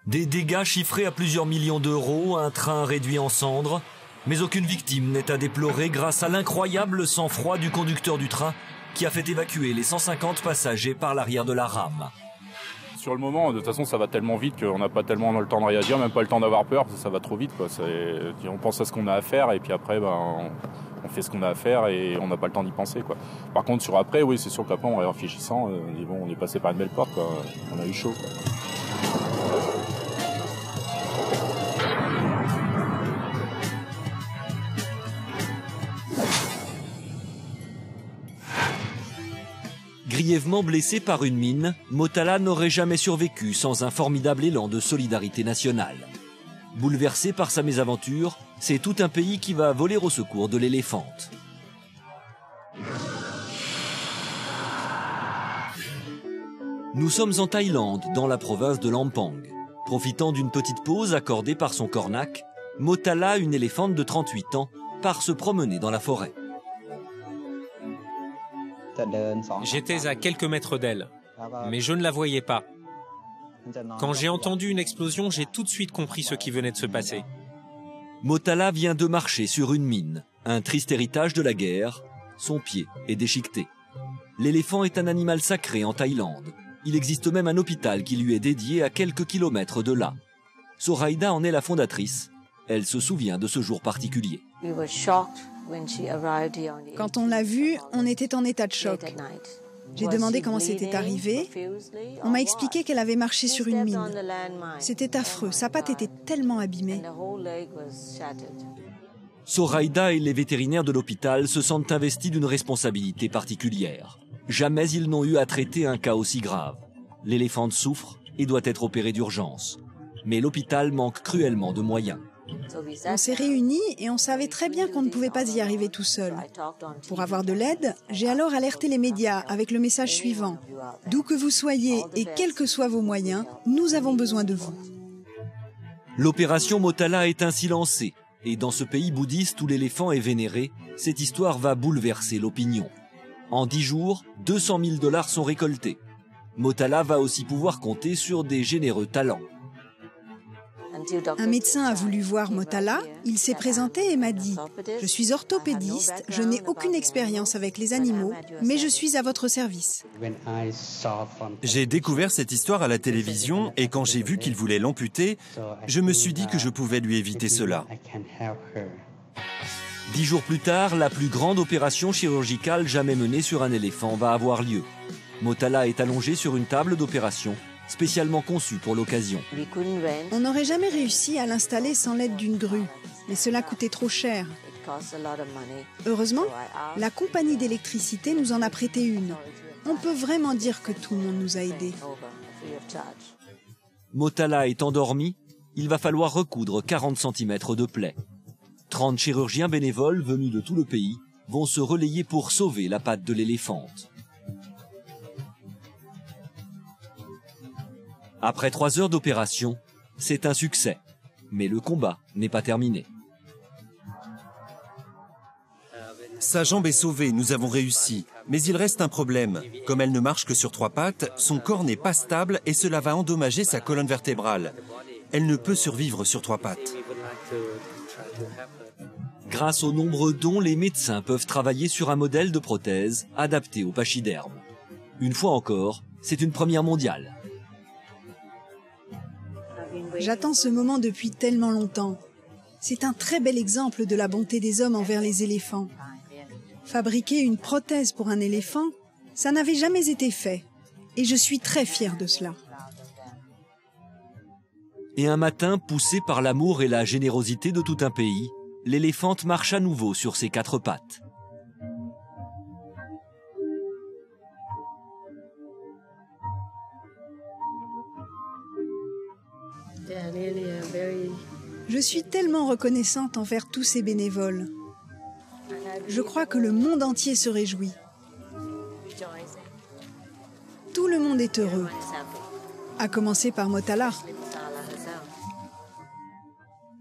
Des dégâts chiffrés à plusieurs millions d'euros, un train réduit en cendres, mais aucune victime n'est à déplorer grâce à l'incroyable sang-froid du conducteur du train qui a fait évacuer les 150 passagers par l'arrière de la rame. Sur le moment, de toute façon, ça va tellement vite qu'on n'a pas tellement le temps de réagir, même pas le temps d'avoir peur, parce que ça va trop vite, quoi. On pense à ce qu'on a à faire, et puis après, on fait ce qu'on a à faire, et on n'a pas le temps d'y penser, quoi. Par contre, sur après, oui, c'est sûr qu'après, en réfléchissant, on est passé par une belle porte, quoi. On a eu chaud, quoi. Grièvement blessé par une mine, Motala n'aurait jamais survécu sans un formidable élan de solidarité nationale. Bouleversé par sa mésaventure, c'est tout un pays qui va voler au secours de l'éléphante. Nous sommes en Thaïlande, dans la province de Lampang. Profitant d'une petite pause accordée par son cornac, Motala, une éléphante de 38 ans, part se promener dans la forêt. J'étais à quelques mètres d'elle, mais je ne la voyais pas. Quand j'ai entendu une explosion, j'ai tout de suite compris ce qui venait de se passer. Motala vient de marcher sur une mine, un triste héritage de la guerre. Son pied est déchiqueté. L'éléphant est un animal sacré en Thaïlande. Il existe même un hôpital qui lui est dédié à quelques kilomètres de là. Soraïda en est la fondatrice. Elle se souvient de ce jour particulier. Quand on l'a vue, on était en état de choc. J'ai demandé comment c'était arrivé. On m'a expliqué qu'elle avait marché sur une mine. C'était affreux, sa patte était tellement abîmée. Soraïda et les vétérinaires de l'hôpital se sentent investis d'une responsabilité particulière. Jamais ils n'ont eu à traiter un cas aussi grave. L'éléphante souffre et doit être opérée d'urgence. Mais l'hôpital manque cruellement de moyens. On s'est réunis et on savait très bien qu'on ne pouvait pas y arriver tout seul. Pour avoir de l'aide, j'ai alors alerté les médias avec le message suivant. D'où que vous soyez et quels que soient vos moyens, nous avons besoin de vous. L'opération Motala est ainsi lancée. Et dans ce pays bouddhiste où l'éléphant est vénéré, cette histoire va bouleverser l'opinion. En 10 jours, 200 000 $ sont récoltés. Motala va aussi pouvoir compter sur des généreux talents. Un médecin a voulu voir Motala, il s'est présenté et m'a dit « Je suis orthopédiste, je n'ai aucune expérience avec les animaux, mais je suis à votre service. » J'ai découvert cette histoire à la télévision et quand j'ai vu qu'il voulait l'amputer, je me suis dit que je pouvais lui éviter cela. 10 jours plus tard, la plus grande opération chirurgicale jamais menée sur un éléphant va avoir lieu. Motala est allongé sur une table d'opération, spécialement conçue pour l'occasion. On n'aurait jamais réussi à l'installer sans l'aide d'une grue, mais cela coûtait trop cher. Heureusement, la compagnie d'électricité nous en a prêté une. On peut vraiment dire que tout le monde nous a aidés. Motala est endormi, il va falloir recoudre 40 cm de plaie. 30 chirurgiens bénévoles venus de tout le pays vont se relayer pour sauver la patte de l'éléphante. Après 3 heures d'opération, c'est un succès. Mais le combat n'est pas terminé. Sa jambe est sauvée, nous avons réussi. Mais il reste un problème. Comme elle ne marche que sur 3 pattes, son corps n'est pas stable et cela va endommager sa colonne vertébrale. Elle ne peut survivre sur 3 pattes. Grâce aux nombreux dons, les médecins peuvent travailler sur un modèle de prothèse adapté au pachyderme. Une fois encore, c'est une première mondiale. J'attends ce moment depuis tellement longtemps. C'est un très bel exemple de la bonté des hommes envers les éléphants. Fabriquer une prothèse pour un éléphant, ça n'avait jamais été fait. Et je suis très fière de cela. Et un matin, poussé par l'amour et la générosité de tout un pays, l'éléphante marche à nouveau sur ses 4 pattes. Je suis tellement reconnaissante envers tous ces bénévoles. Je crois que le monde entier se réjouit. Tout le monde est heureux, à commencer par Motala.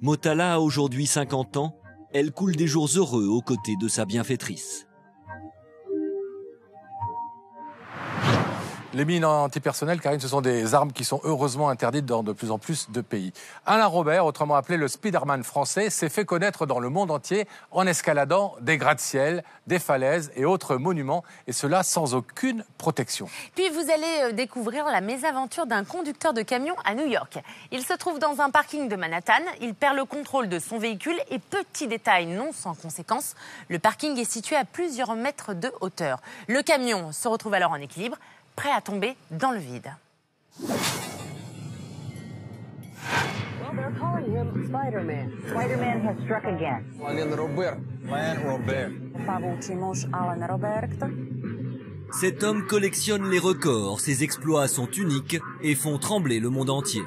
Motala a aujourd'hui 50 ans, elle coule des jours heureux aux côtés de sa bienfaitrice. Les mines antipersonnelles, Karine, ce sont des armes qui sont heureusement interdites dans de plus en plus de pays. Alain Robert, autrement appelé le Spider-Man français, s'est fait connaître dans le monde entier en escaladant des gratte-ciel, des falaises et autres monuments, et cela sans aucune protection. Puis vous allez découvrir la mésaventure d'un conducteur de camion à New York. Il se trouve dans un parking de Manhattan, il perd le contrôle de son véhicule et petit détail non sans conséquence, le parking est situé à plusieurs mètres de hauteur. Le camion se retrouve alors en équilibre, prêt à tomber dans le vide. Well, they're calling him Spider-Man. Spider-Man has struck again. Alan Robert. Alan Robert. По-último, Alan Robert. Cet homme collectionne les records, ses exploits sont uniques et font trembler le monde entier.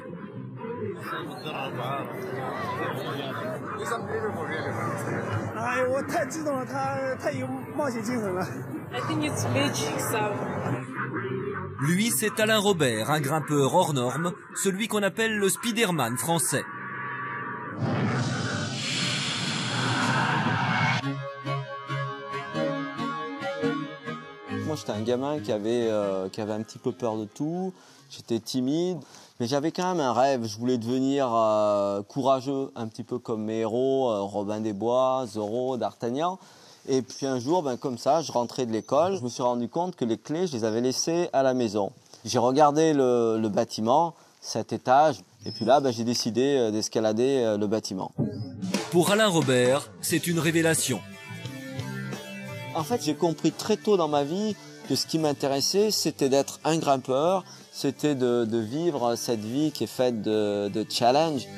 Lui, c'est Alain Robert, un grimpeur hors norme, celui qu'on appelle le Spiderman français. Moi, j'étais un gamin qui avait un petit peu peur de tout. J'étais timide, mais j'avais quand même un rêve. Je voulais devenir courageux, un petit peu comme mes héros, Robin des Bois, Zorro, D'Artagnan. Et puis un jour, comme ça, je rentrais de l'école. Je me suis rendu compte que les clés, je les avais laissées à la maison. J'ai regardé le bâtiment, 7 étages, et puis là, j'ai décidé d'escalader le bâtiment. Pour Alain Robert, c'est une révélation. En fait, j'ai compris très tôt dans ma vie que ce qui m'intéressait, c'était d'être un grimpeur, c'était de vivre cette vie qui est faite de challenge.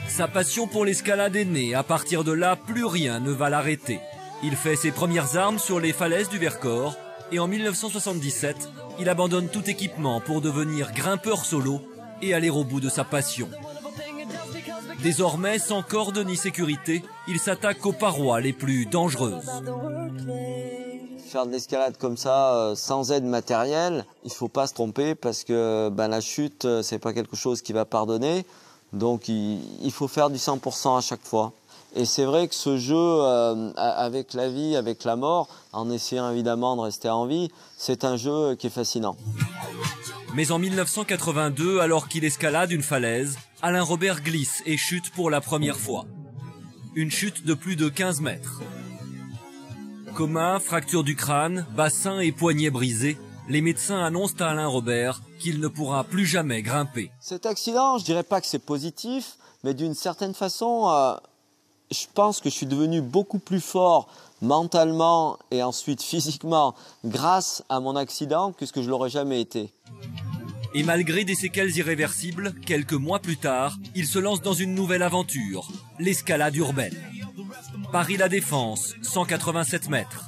Sa passion pour l'escalade est née. À partir de là, plus rien ne va l'arrêter. Il fait ses premières armes sur les falaises du Vercors et en 1977, il abandonne tout équipement pour devenir grimpeur solo et aller au bout de sa passion. Désormais, sans corde ni sécurité, il s'attaque aux parois les plus dangereuses. Faire de l'escalade comme ça, sans aide matérielle, il faut pas se tromper parce que la chute, c'est pas quelque chose qui va pardonner. Donc il faut faire du 100% à chaque fois. Et c'est vrai que ce jeu avec la vie, avec la mort, en essayant évidemment de rester en vie, c'est un jeu qui est fascinant. Mais en 1982, alors qu'il escalade une falaise, Alain Robert glisse et chute pour la première fois. Une chute de plus de 15 mètres. Coma, fracture du crâne, bassin et poignet brisés, les médecins annoncent à Alain Robert qu'il ne pourra plus jamais grimper. Cet accident, je dirais pas que c'est positif, mais d'une certaine façon, je pense que je suis devenu beaucoup plus fort mentalement et ensuite physiquement grâce à mon accident que ce que je l'aurais jamais été. Et malgré des séquelles irréversibles, quelques mois plus tard, il se lance dans une nouvelle aventure, l'escalade urbaine. Paris La Défense, 187 mètres.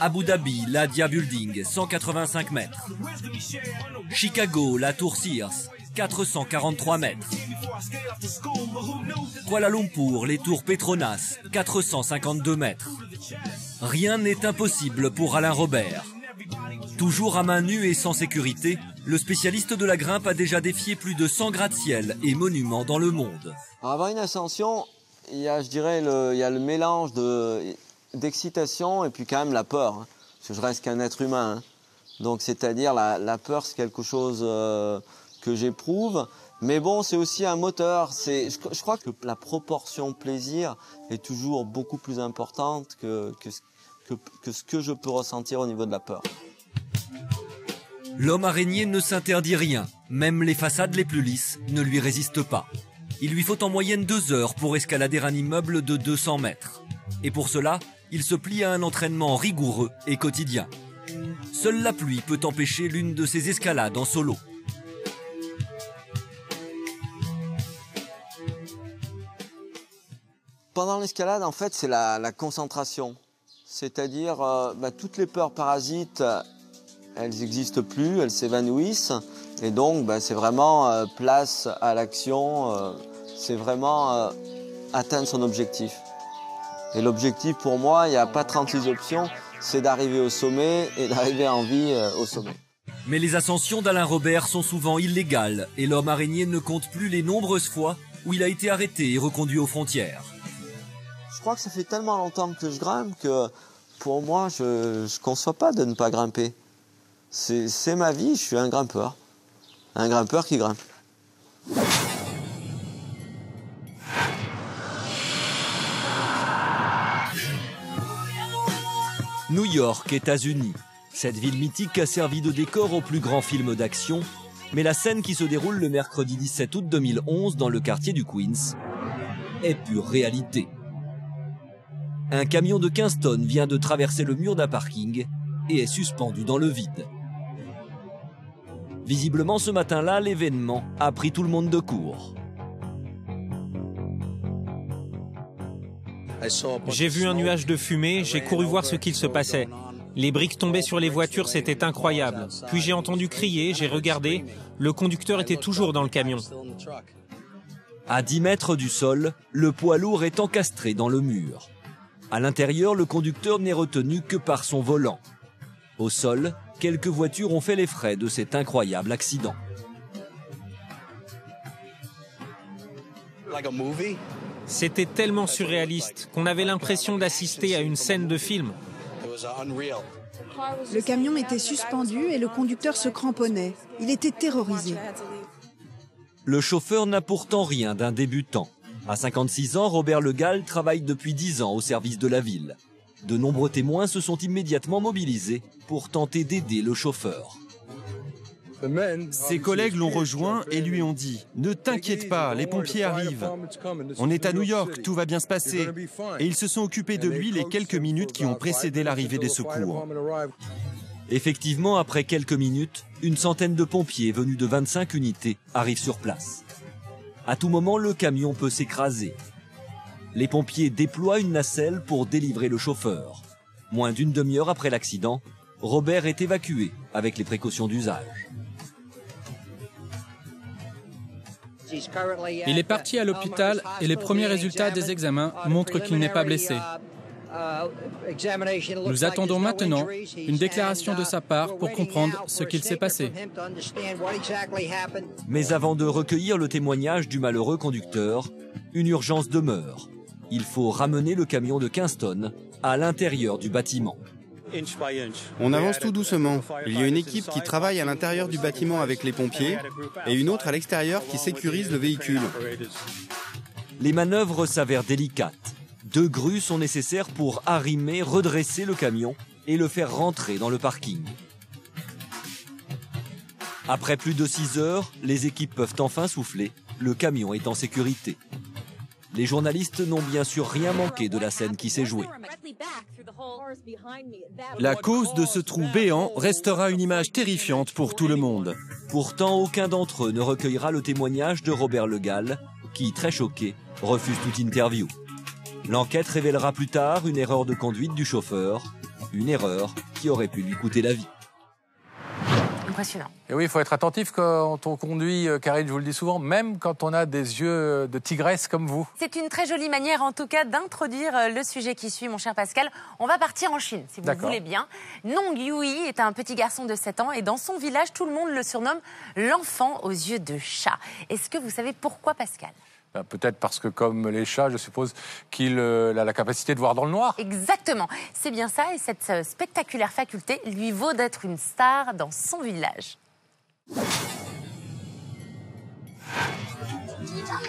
Abu Dhabi, l'Adia Building, 185 mètres. Chicago, la Tour Sears, 443 mètres. Kuala Lumpur, les Tours Petronas, 452 mètres. Rien n'est impossible pour Alain Robert. Toujours à main nue et sans sécurité, le spécialiste de la grimpe a déjà défié plus de 100 gratte-ciel et monuments dans le monde. Avant une ascension, il y a le mélange d'excitation et puis quand même la peur. Hein, parce que je reste qu'un être humain. Hein. Donc c'est-à-dire la peur, c'est quelque chose que j'éprouve. Mais bon, c'est aussi un moteur. Je crois que la proportion plaisir est toujours beaucoup plus importante que ce que je peux ressentir au niveau de la peur. L'homme araignée ne s'interdit rien. Même les façades les plus lisses ne lui résistent pas. Il lui faut en moyenne 2 heures pour escalader un immeuble de 200 mètres. Et pour cela, il se plie à un entraînement rigoureux et quotidien. Seule la pluie peut empêcher l'une de ses escalades en solo. Pendant l'escalade, en fait, c'est la concentration. C'est-à-dire, toutes les peurs parasites, elles n'existent plus, elles s'évanouissent. Et donc, c'est vraiment place à l'action, c'est vraiment atteindre son objectif. Et l'objectif, pour moi, il n'y a pas 36 options, c'est d'arriver au sommet et d'arriver en vie au sommet. Mais les ascensions d'Alain Robert sont souvent illégales et l'homme araignée ne compte plus les nombreuses fois où il a été arrêté et reconduit aux frontières. Je crois que ça fait tellement longtemps que je grimpe que pour moi, je ne conçois pas de ne pas grimper. C'est ma vie, je suis un grimpeur. Un grimpeur qui grimpe. New York, États-Unis. Cette ville mythique a servi de décor au plus grand film d'action, mais la scène qui se déroule le mercredi 17 août 2011 dans le quartier du Queens est pure réalité. Un camion de 15 tonnes vient de traverser le mur d'un parking et est suspendu dans le vide. Visiblement, ce matin-là, l'événement a pris tout le monde de court. J'ai vu un nuage de fumée, j'ai couru voir ce qu'il se passait. Les briques tombaient sur les voitures, c'était incroyable. Puis j'ai entendu crier, j'ai regardé, le conducteur était toujours dans le camion. À 10 mètres du sol, le poids lourd est encastré dans le mur. À l'intérieur, le conducteur n'est retenu que par son volant. Au sol, quelques voitures ont fait les frais de cet incroyable accident. C'était tellement surréaliste qu'on avait l'impression d'assister à une scène de film. Le camion était suspendu et le conducteur se cramponnait. Il était terrorisé. Le chauffeur n'a pourtant rien d'un débutant. À 56 ans, Robert Le Gall travaille depuis 10 ans au service de la ville. De nombreux témoins se sont immédiatement mobilisés pour tenter d'aider le chauffeur. Ses collègues l'ont rejoint et lui ont dit « Ne t'inquiète pas, les pompiers arrivent. On est à New York, tout va bien se passer. » Et ils se sont occupés de lui les quelques minutes qui ont précédé l'arrivée des secours. Effectivement, après quelques minutes, une centaine de pompiers venus de 25 unités arrivent sur place. À tout moment, le camion peut s'écraser. Les pompiers déploient une nacelle pour délivrer le chauffeur. Moins d'une demi-heure après l'accident, Robert est évacué avec les précautions d'usage. Il est parti à l'hôpital et les premiers résultats des examens montrent qu'il n'est pas blessé. Nous attendons maintenant une déclaration de sa part pour comprendre ce qu'il s'est passé. Mais avant de recueillir le témoignage du malheureux conducteur, une urgence demeure. Il faut ramener le camion de 15 tonnes à l'intérieur du bâtiment. On avance tout doucement. Il y a une équipe qui travaille à l'intérieur du bâtiment avec les pompiers et une autre à l'extérieur qui sécurise le véhicule. Les manœuvres s'avèrent délicates. 2 grues sont nécessaires pour arrimer, redresser le camion et le faire rentrer dans le parking. Après plus de 6 heures, les équipes peuvent enfin souffler. Le camion est en sécurité. Les journalistes n'ont bien sûr rien manqué de la scène qui s'est jouée. La cause de ce trou béant restera une image terrifiante pour tout le monde. Pourtant, aucun d'entre eux ne recueillera le témoignage de Robert Le Gall, qui, très choqué, refuse toute interview. L'enquête révélera plus tard une erreur de conduite du chauffeur, une erreur qui aurait pu lui coûter la vie. Impressionnant. Et oui, il faut être attentif quand on conduit, Karine, je vous le dis souvent, même quand on a des yeux de tigresse comme vous. C'est une très jolie manière, en tout cas, d'introduire le sujet qui suit, mon cher Pascal. On va partir en Chine, si vous voulez bien. Nong Yui est un petit garçon de 7 ans et dans son village, tout le monde le surnomme l'enfant aux yeux de chat. Est-ce que vous savez pourquoi, Pascal ? Peut-être parce que, comme les chats, je suppose qu'il a la capacité de voir dans le noir. Exactement. C'est bien ça. Et cette spectaculaire faculté lui vaut d'être une star dans son village.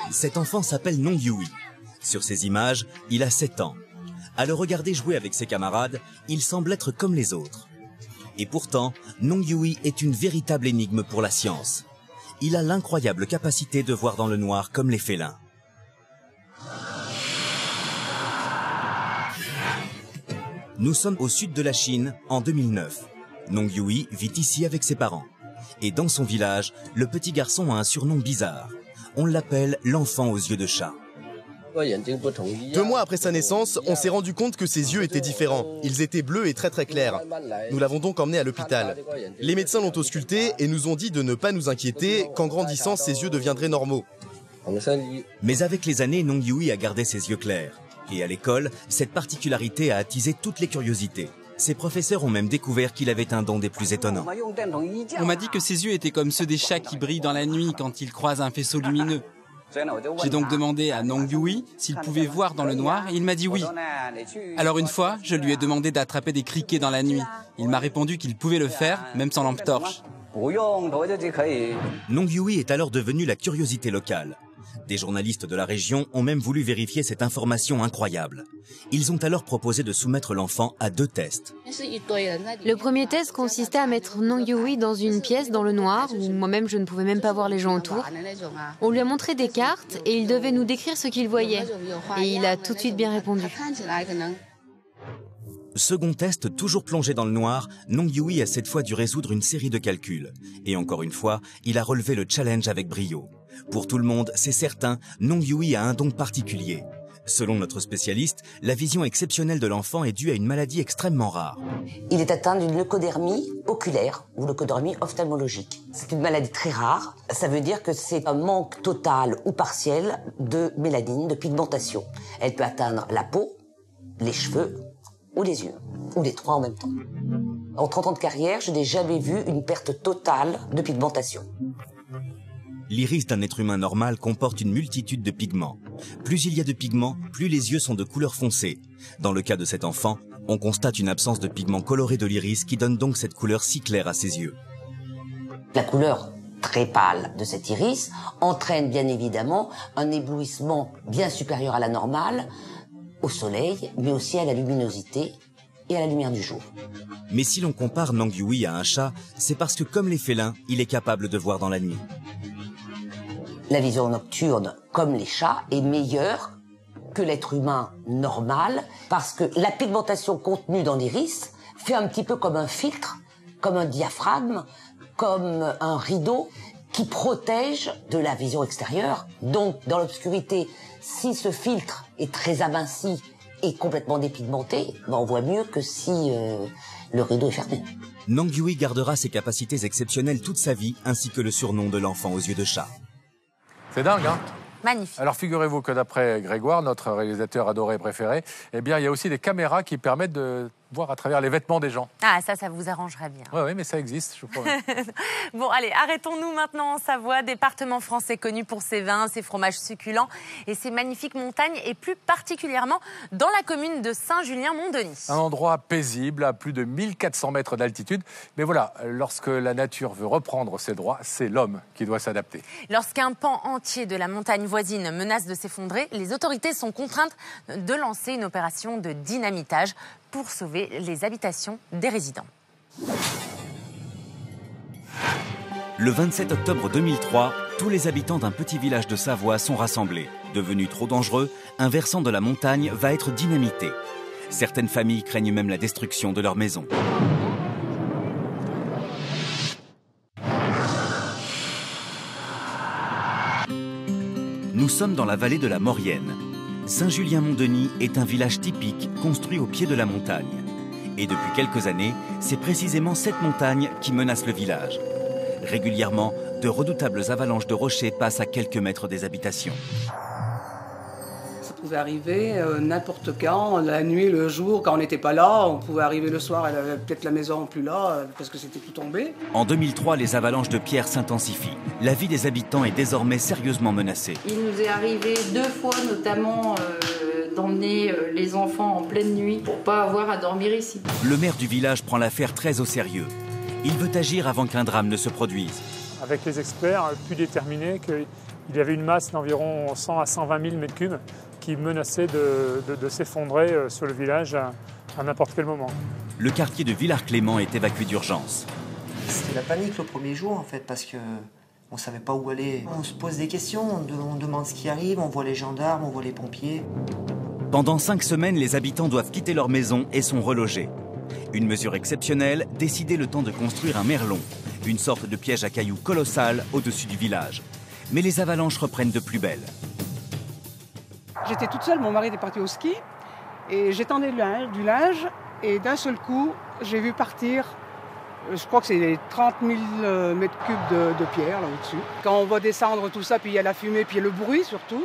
Cet enfant s'appelle Nong Yui. Sur ces images, il a 7 ans. À le regarder jouer avec ses camarades, il semble être comme les autres. Et pourtant, Nong Yui est une véritable énigme pour la science. Il a l'incroyable capacité de voir dans le noir comme les félins. Nous sommes au sud de la Chine en 2009. Nong Yui vit ici avec ses parents. Et dans son village, le petit garçon a un surnom bizarre. On l'appelle l'enfant aux yeux de chat. 2 mois après sa naissance, on s'est rendu compte que ses yeux étaient différents. Ils étaient bleus et très clairs. Nous l'avons donc emmené à l'hôpital. Les médecins l'ont ausculté et nous ont dit de ne pas nous inquiéter, qu'en grandissant, ses yeux deviendraient normaux. Mais avec les années, Nong Yui a gardé ses yeux clairs. Et à l'école, cette particularité a attisé toutes les curiosités. Ses professeurs ont même découvert qu'il avait un don des plus étonnants. On m'a dit que ses yeux étaient comme ceux des chats qui brillent dans la nuit quand ils croisent un faisceau lumineux. J'ai donc demandé à Nong Yui s'il pouvait voir dans le noir et il m'a dit oui. Alors une fois, je lui ai demandé d'attraper des criquets dans la nuit. Il m'a répondu qu'il pouvait le faire, même sans lampe torche. Nong Yui est alors devenu la curiosité locale. Des journalistes de la région ont même voulu vérifier cette information incroyable. Ils ont alors proposé de soumettre l'enfant à 2 tests. Le premier test consistait à mettre Nong Yui dans une pièce dans le noir, où moi-même je ne pouvais même pas voir les gens autour. On lui a montré des cartes et il devait nous décrire ce qu'il voyait. Et il a tout de suite bien répondu. Second test, toujours plongé dans le noir, Nong Yui a cette fois dû résoudre une série de calculs. Et encore une fois, il a relevé le challenge avec brio. Pour tout le monde, c'est certain, Nong Yui a un don particulier. Selon notre spécialiste, la vision exceptionnelle de l'enfant est due à une maladie extrêmement rare. Il est atteint d'une leucodermie oculaire ou leucodermie ophtalmologique. C'est une maladie très rare. Ça veut dire que c'est un manque total ou partiel de mélanine, de pigmentation. Elle peut atteindre la peau, les cheveux ou les yeux, ou les trois en même temps. En 30 ans de carrière, je n'ai jamais vu une perte totale de pigmentation. L'iris d'un être humain normal comporte une multitude de pigments. Plus il y a de pigments, plus les yeux sont de couleur foncée. Dans le cas de cet enfant, on constate une absence de pigments colorés de l'iris qui donne donc cette couleur si claire à ses yeux. La couleur très pâle de cet iris entraîne bien évidemment un éblouissement bien supérieur à la normale, au soleil, mais aussi à la luminosité et à la lumière du jour. Mais si l'on compare Nang Yui à un chat, c'est parce que comme les félins, il est capable de voir dans la nuit. La vision nocturne, comme les chats, est meilleure que l'être humain normal parce que la pigmentation contenue dans l'iris fait un petit peu comme un filtre, comme un diaphragme, comme un rideau qui protège de la vision extérieure. Donc, dans l'obscurité, si ce filtre est très aminci et complètement dépigmenté, ben on voit mieux que si le rideau est fermé. Nang Yui gardera ses capacités exceptionnelles toute sa vie, ainsi que le surnom de l'enfant aux yeux de chat. C'est dingue, hein? Magnifique. Alors figurez-vous que d'après Grégoire, notre réalisateur adoré et préféré, eh bien, il y a aussi des caméras qui permettent de voir à travers les vêtements des gens. Ah, ça vous arrangerait bien. Oui, mais ça existe, je vous promets. Bon, allez, arrêtons-nous maintenant en Savoie, département français connu pour ses vins, ses fromages succulents et ses magnifiques montagnes, et plus particulièrement dans la commune de Saint-Julien-Mont-Denis. Un endroit paisible à plus de 1400 mètres d'altitude. Mais voilà, lorsque la nature veut reprendre ses droits, c'est l'homme qui doit s'adapter. Lorsqu'un pan entier de la montagne voisine menace de s'effondrer, les autorités sont contraintes de lancer une opération de dynamitage pour sauver les habitations des résidents. Le 27 octobre 2003, tous les habitants d'un petit village de Savoie sont rassemblés. Devenu trop dangereux, un versant de la montagne va être dynamité. Certaines familles craignent même la destruction de leur maison. Nous sommes dans la vallée de la Maurienne. Saint-Julien-Mont-Denis est un village typique construit au pied de la montagne. Et depuis quelques années, c'est précisément cette montagne qui menace le village. Régulièrement, de redoutables avalanches de rochers passent à quelques mètres des habitations. Ça pouvait arriver n'importe quand, la nuit, le jour, quand on n'était pas là. On pouvait arriver le soir, peut-être la maison plus là, parce que c'était tout tombé. En 2003, les avalanches de pierres s'intensifient. La vie des habitants est désormais sérieusement menacée. Il nous est arrivé 2 fois, notamment, d'emmener les enfants en pleine nuit pour pas avoir à dormir ici. Le maire du village prend l'affaire très au sérieux. Il veut agir avant qu'un drame ne se produise. Avec les experts, pu déterminer qu'il y avait une masse d'environ 100 à 120 000 mètres cubes qui menaçait de s'effondrer sur le village à n'importe quel moment. Le quartier de Villars-Clément est évacué d'urgence. C'était la panique le premier jour en fait, parce que on savait pas où aller. On se pose des questions, on demande ce qui arrive, on voit les gendarmes, on voit les pompiers. Pendant 5 semaines, les habitants doivent quitter leur maison et sont relogés. Une mesure exceptionnelle, décidée le temps de construire un merlon, une sorte de piège à cailloux colossal au-dessus du village. Mais les avalanches reprennent de plus belle. J'étais toute seule, mon mari était parti au ski, et j'étendais du linge, et d'un seul coup, j'ai vu partir, je crois que c'est 30 000 mètres cubes de pierre là au-dessus. Quand on va descendre tout ça, puis il y a la fumée, puis le bruit surtout,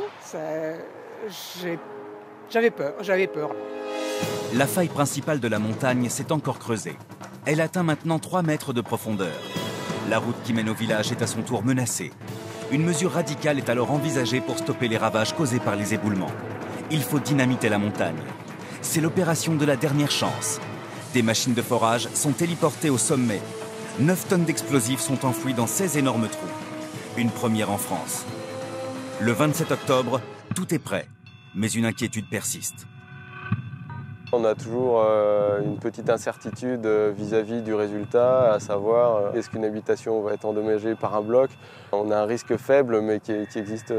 j'avais peur. La faille principale de la montagne s'est encore creusée. Elle atteint maintenant 3 mètres de profondeur. La route qui mène au village est à son tour menacée. Une mesure radicale est alors envisagée pour stopper les ravages causés par les éboulements. Il faut dynamiter la montagne. C'est l'opération de la dernière chance. Des machines de forage sont héliportées au sommet. 9 tonnes d'explosifs sont enfouies dans 16 énormes trous. Une première en France. Le 27 octobre, tout est prêt, mais une inquiétude persiste. On a toujours une petite incertitude vis-à-vis du résultat, à savoir est-ce qu'une habitation va être endommagée par un bloc. On a un risque faible mais qui existe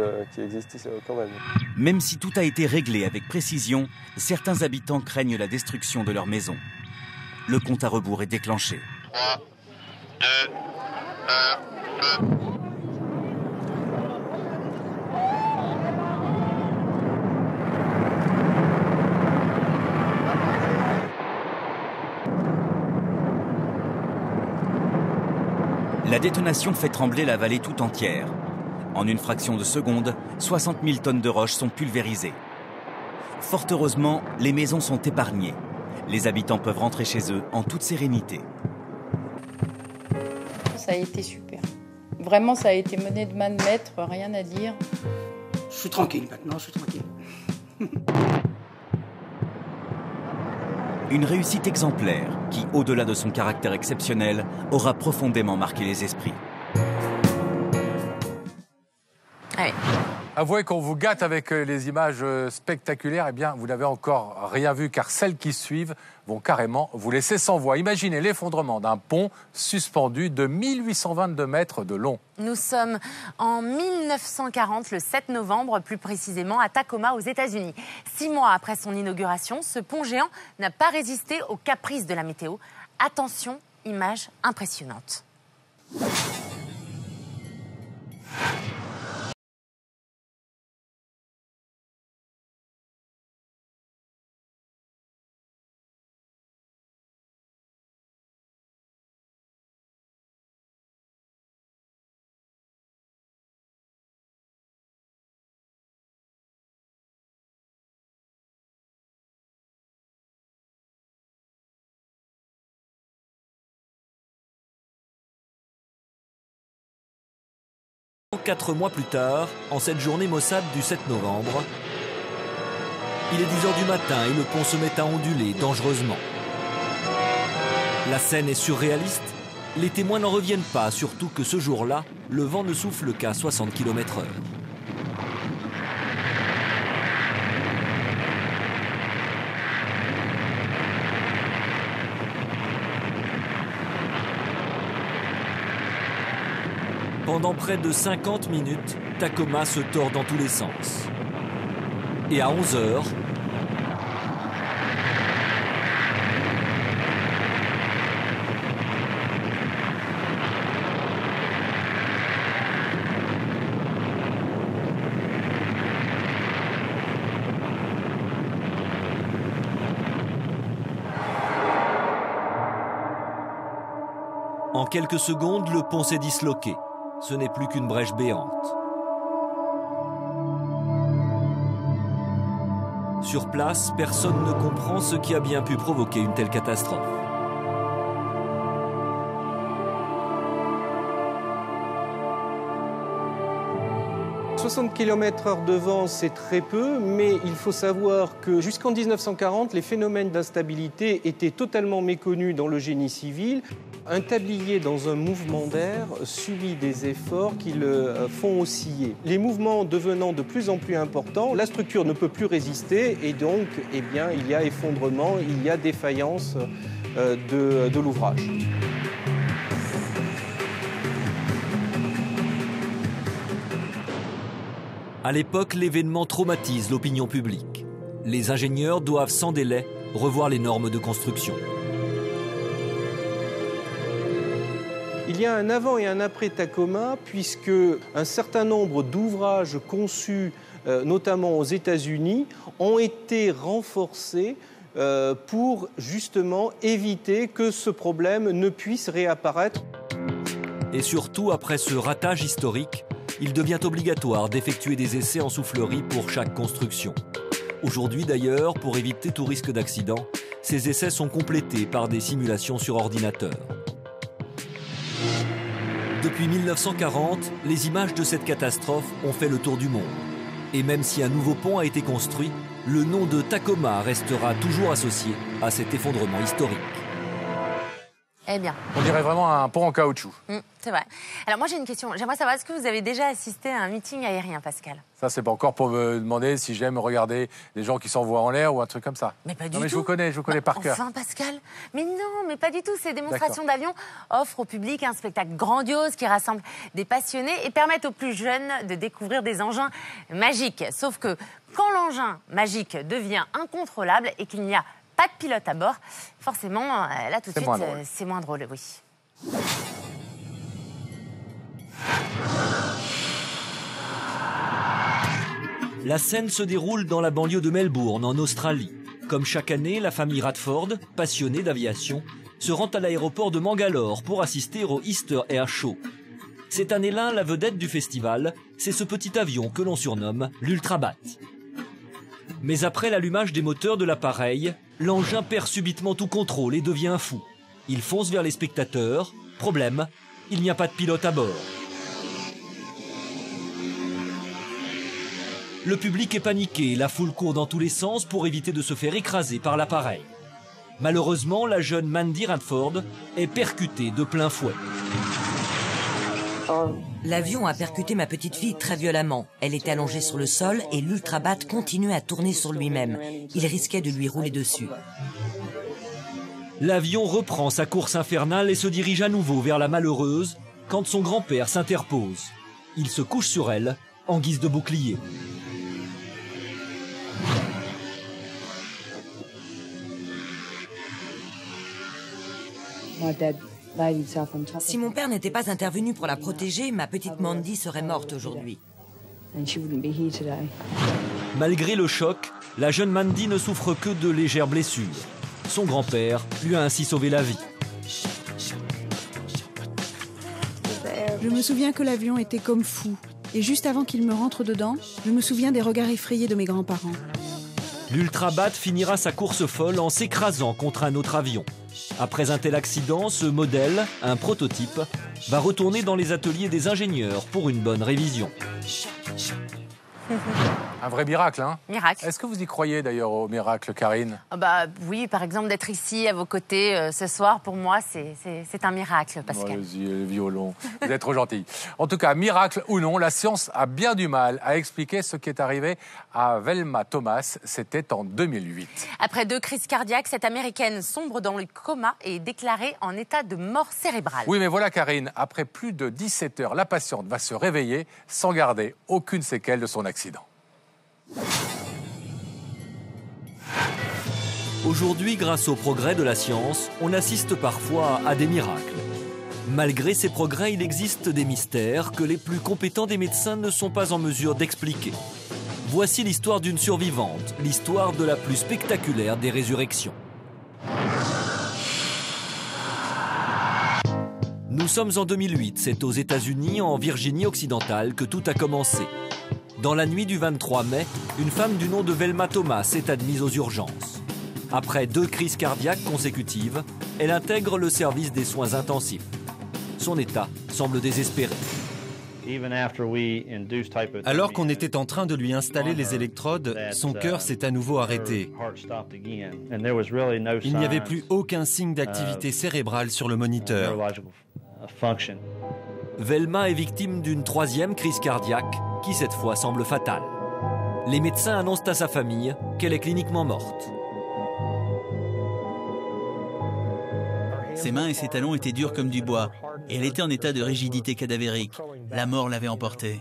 quand même. Même si tout a été réglé avec précision, certains habitants craignent la destruction de leur maison. Le compte à rebours est déclenché. 3, 2, 1, feu. . 1, La détonation fait trembler la vallée tout entière. En une fraction de seconde, 60 000 tonnes de roches sont pulvérisées. Fort heureusement, les maisons sont épargnées. Les habitants peuvent rentrer chez eux en toute sérénité. Ça a été super. Vraiment, ça a été mené de main de maître, rien à dire. Je suis tranquille maintenant, je suis tranquille. Une réussite exemplaire qui, au-delà de son caractère exceptionnel, aura profondément marqué les esprits. Allez. Avouez qu'on vous gâte avec les images spectaculaires. Eh bien, vous n'avez encore rien vu car celles qui suivent vont carrément vous laisser sans voix. Imaginez l'effondrement d'un pont suspendu de 1822 mètres de long. Nous sommes en 1940, le 7 novembre, plus précisément à Tacoma, aux États-Unis. 6 mois après son inauguration, ce pont géant n'a pas résisté aux caprices de la météo. Attention, image impressionnante. Quatre mois plus tard, en cette journée maussade du 7 novembre, il est 10 h du matin et le pont se met à onduler dangereusement. La scène est surréaliste, les témoins n'en reviennent pas, surtout que ce jour-là, le vent ne souffle qu'à 60 km/h. Pendant près de 50 minutes, Tacoma se tord dans tous les sens. Et à 11 h, en quelques secondes, le pont s'est disloqué. Ce n'est plus qu'une brèche béante. Sur place, personne ne comprend ce qui a bien pu provoquer une telle catastrophe. « 60 km/h de vent, c'est très peu, mais il faut savoir que jusqu'en 1940, les phénomènes d'instabilité étaient totalement méconnus dans le génie civil. Un tablier dans un mouvement d'air subit des efforts qui le font osciller. Les mouvements devenant de plus en plus importants, la structure ne peut plus résister et donc eh bien, il y a effondrement, il y a défaillance de l'ouvrage. À l'époque, l'événement traumatise l'opinion publique. Les ingénieurs doivent sans délai revoir les normes de construction. Il y a un avant et un après Tacoma, puisque un certain nombre d'ouvrages conçus, notamment aux États-Unis, ont été renforcés pour justement éviter que ce problème ne puisse réapparaître. Et surtout, après ce ratage historique, il devient obligatoire d'effectuer des essais en soufflerie pour chaque construction. Aujourd'hui d'ailleurs, pour éviter tout risque d'accident, ces essais sont complétés par des simulations sur ordinateur. Depuis 1940, les images de cette catastrophe ont fait le tour du monde. Et même si un nouveau pont a été construit, le nom de Tacoma restera toujours associé à cet effondrement historique. Eh bien. On dirait vraiment un pont en caoutchouc. C'est vrai. Alors moi j'ai une question. J'aimerais savoir, est-ce que vous avez déjà assisté à un meeting aérien, Pascal? Ça, c'est pas encore pour me demander si j'aime regarder les gens qui s'envoient en l'air ou un truc comme ça. Mais pas du non, mais tout. Je vous connais par cœur. Enfin, Pascal. Mais non, mais pas du tout. Ces démonstrations d'avions offrent au public un spectacle grandiose qui rassemble des passionnés et permettent aux plus jeunes de découvrir des engins magiques. Sauf que quand l'engin magique devient incontrôlable et qu'il n'y a pas de pilote à bord, forcément, là tout de suite, c'est moins drôle, oui. La scène se déroule dans la banlieue de Melbourne, en Australie. Comme chaque année, la famille Radford, passionnée d'aviation, se rend à l'aéroport de Mangalore pour assister au Easter Air Show. Cette année-là, la vedette du festival, c'est ce petit avion que l'on surnomme l'Ultrabat. Mais après l'allumage des moteurs de l'appareil, l'engin perd subitement tout contrôle et devient fou. Il fonce vers les spectateurs. Problème, il n'y a pas de pilote à bord. Le public est paniqué, la foule court dans tous les sens pour éviter de se faire écraser par l'appareil. Malheureusement, la jeune Mandy Radford est percutée de plein fouet. L'avion a percuté ma petite fille très violemment. Elle était allongée sur le sol et l'Ultrabat continuait à tourner sur lui-même. Il risquait de lui rouler dessus. L'avion reprend sa course infernale et se dirige à nouveau vers la malheureuse quand son grand-père s'interpose. Il se couche sur elle en guise de bouclier. Si mon père n'était pas intervenu pour la protéger, ma petite Mandy serait morte aujourd'hui. Malgré le choc, la jeune Mandy ne souffre que de légères blessures. Son grand-père lui a ainsi sauvé la vie. Je me souviens que l'avion était comme fou. Et juste avant qu'il me rentre dedans, je me souviens des regards effrayés de mes grands-parents. L'Ultrabat finira sa course folle en s'écrasant contre un autre avion. Après un tel accident, ce modèle, un prototype, va retourner dans les ateliers des ingénieurs pour une bonne révision. Un vrai miracle, hein? Miracle. Est-ce que vous y croyez d'ailleurs au miracle, Karine? Bah oui, par exemple, d'être ici à vos côtés ce soir, pour moi, c'est un miracle, Pascal. Vas-y, le violon. Vous êtes trop gentil. En tout cas, miracle ou non, la science a bien du mal à expliquer ce qui est arrivé à Velma Thomas. C'était en 2008. Après 2 crises cardiaques, cette Américaine sombre dans le coma et est déclarée en état de mort cérébrale. Oui, mais voilà, Karine, après plus de 17 heures, la patiente va se réveiller sans garder aucune séquelle de son accident. Aujourd'hui, grâce au progrès de la science, on assiste parfois à des miracles. Malgré ces progrès, il existe des mystères que les plus compétents des médecins ne sont pas en mesure d'expliquer. Voici l'histoire d'une survivante, l'histoire de la plus spectaculaire des résurrections. Nous sommes en 2008, c'est aux États-Unis, en Virginie occidentale, que tout a commencé. Dans la nuit du 23 mai, une femme du nom de Velma Thomas est admise aux urgences. Après 2 crises cardiaques consécutives, elle intègre le service des soins intensifs. Son état semble désespéré. Alors qu'on était en train de lui installer les électrodes, son cœur s'est à nouveau arrêté. Il n'y avait plus aucun signe d'activité cérébrale sur le moniteur. Velma est victime d'une 3e crise cardiaque qui cette fois semble fatale. Les médecins annoncent à sa famille qu'elle est cliniquement morte. Ses mains et ses talons étaient durs comme du bois, et elle était en état de rigidité cadavérique. La mort l'avait emportée.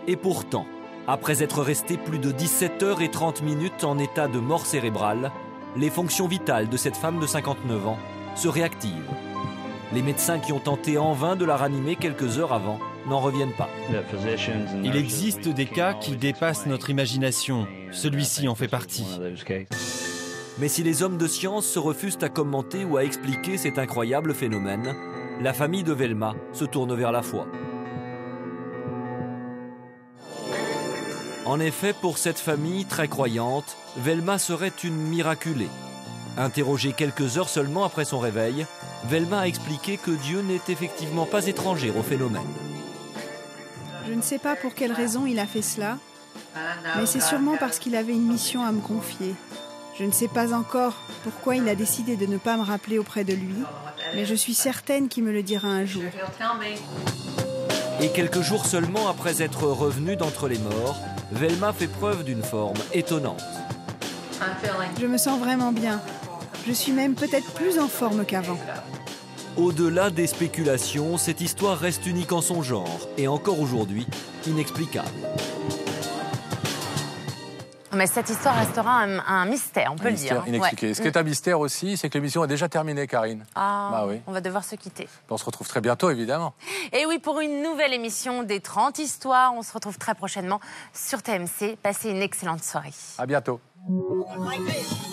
Et pourtant, après être restée plus de 17 heures et 30 minutes en état de mort cérébrale, les fonctions vitales de cette femme de 59 ans se réactivent. Les médecins qui ont tenté en vain de la ranimer quelques heures avant n'en reviennent pas. Il existe des cas qui dépassent notre imagination. Celui-ci en fait partie. Mais si les hommes de science se refusent à commenter ou à expliquer cet incroyable phénomène, la famille de Velma se tourne vers la foi. En effet, pour cette famille très croyante, Velma serait une miraculée. Interrogée quelques heures seulement après son réveil, Velma a expliqué que Dieu n'est effectivement pas étranger au phénomène. Je ne sais pas pour quelle raison il a fait cela, mais c'est sûrement parce qu'il avait une mission à me confier. Je ne sais pas encore pourquoi il a décidé de ne pas me rappeler auprès de lui, mais je suis certaine qu'il me le dira un jour. Et quelques jours seulement après être revenue d'entre les morts, Velma fait preuve d'une forme étonnante. Je me sens vraiment bien. Je suis même peut-être plus en forme qu'avant. Au-delà des spéculations, cette histoire reste unique en son genre et encore aujourd'hui inexplicable. Mais cette histoire restera un mystère, on peut le dire. Mystère inexpliqué. Ouais. Ce qui est un mystère aussi, c'est que l'émission est déjà terminée, Karine. Ah, bah oui. On va devoir se quitter. On se retrouve très bientôt, évidemment. Et oui, pour une nouvelle émission des 30 histoires, on se retrouve très prochainement sur TMC. Passez une excellente soirée. À bientôt. Like this.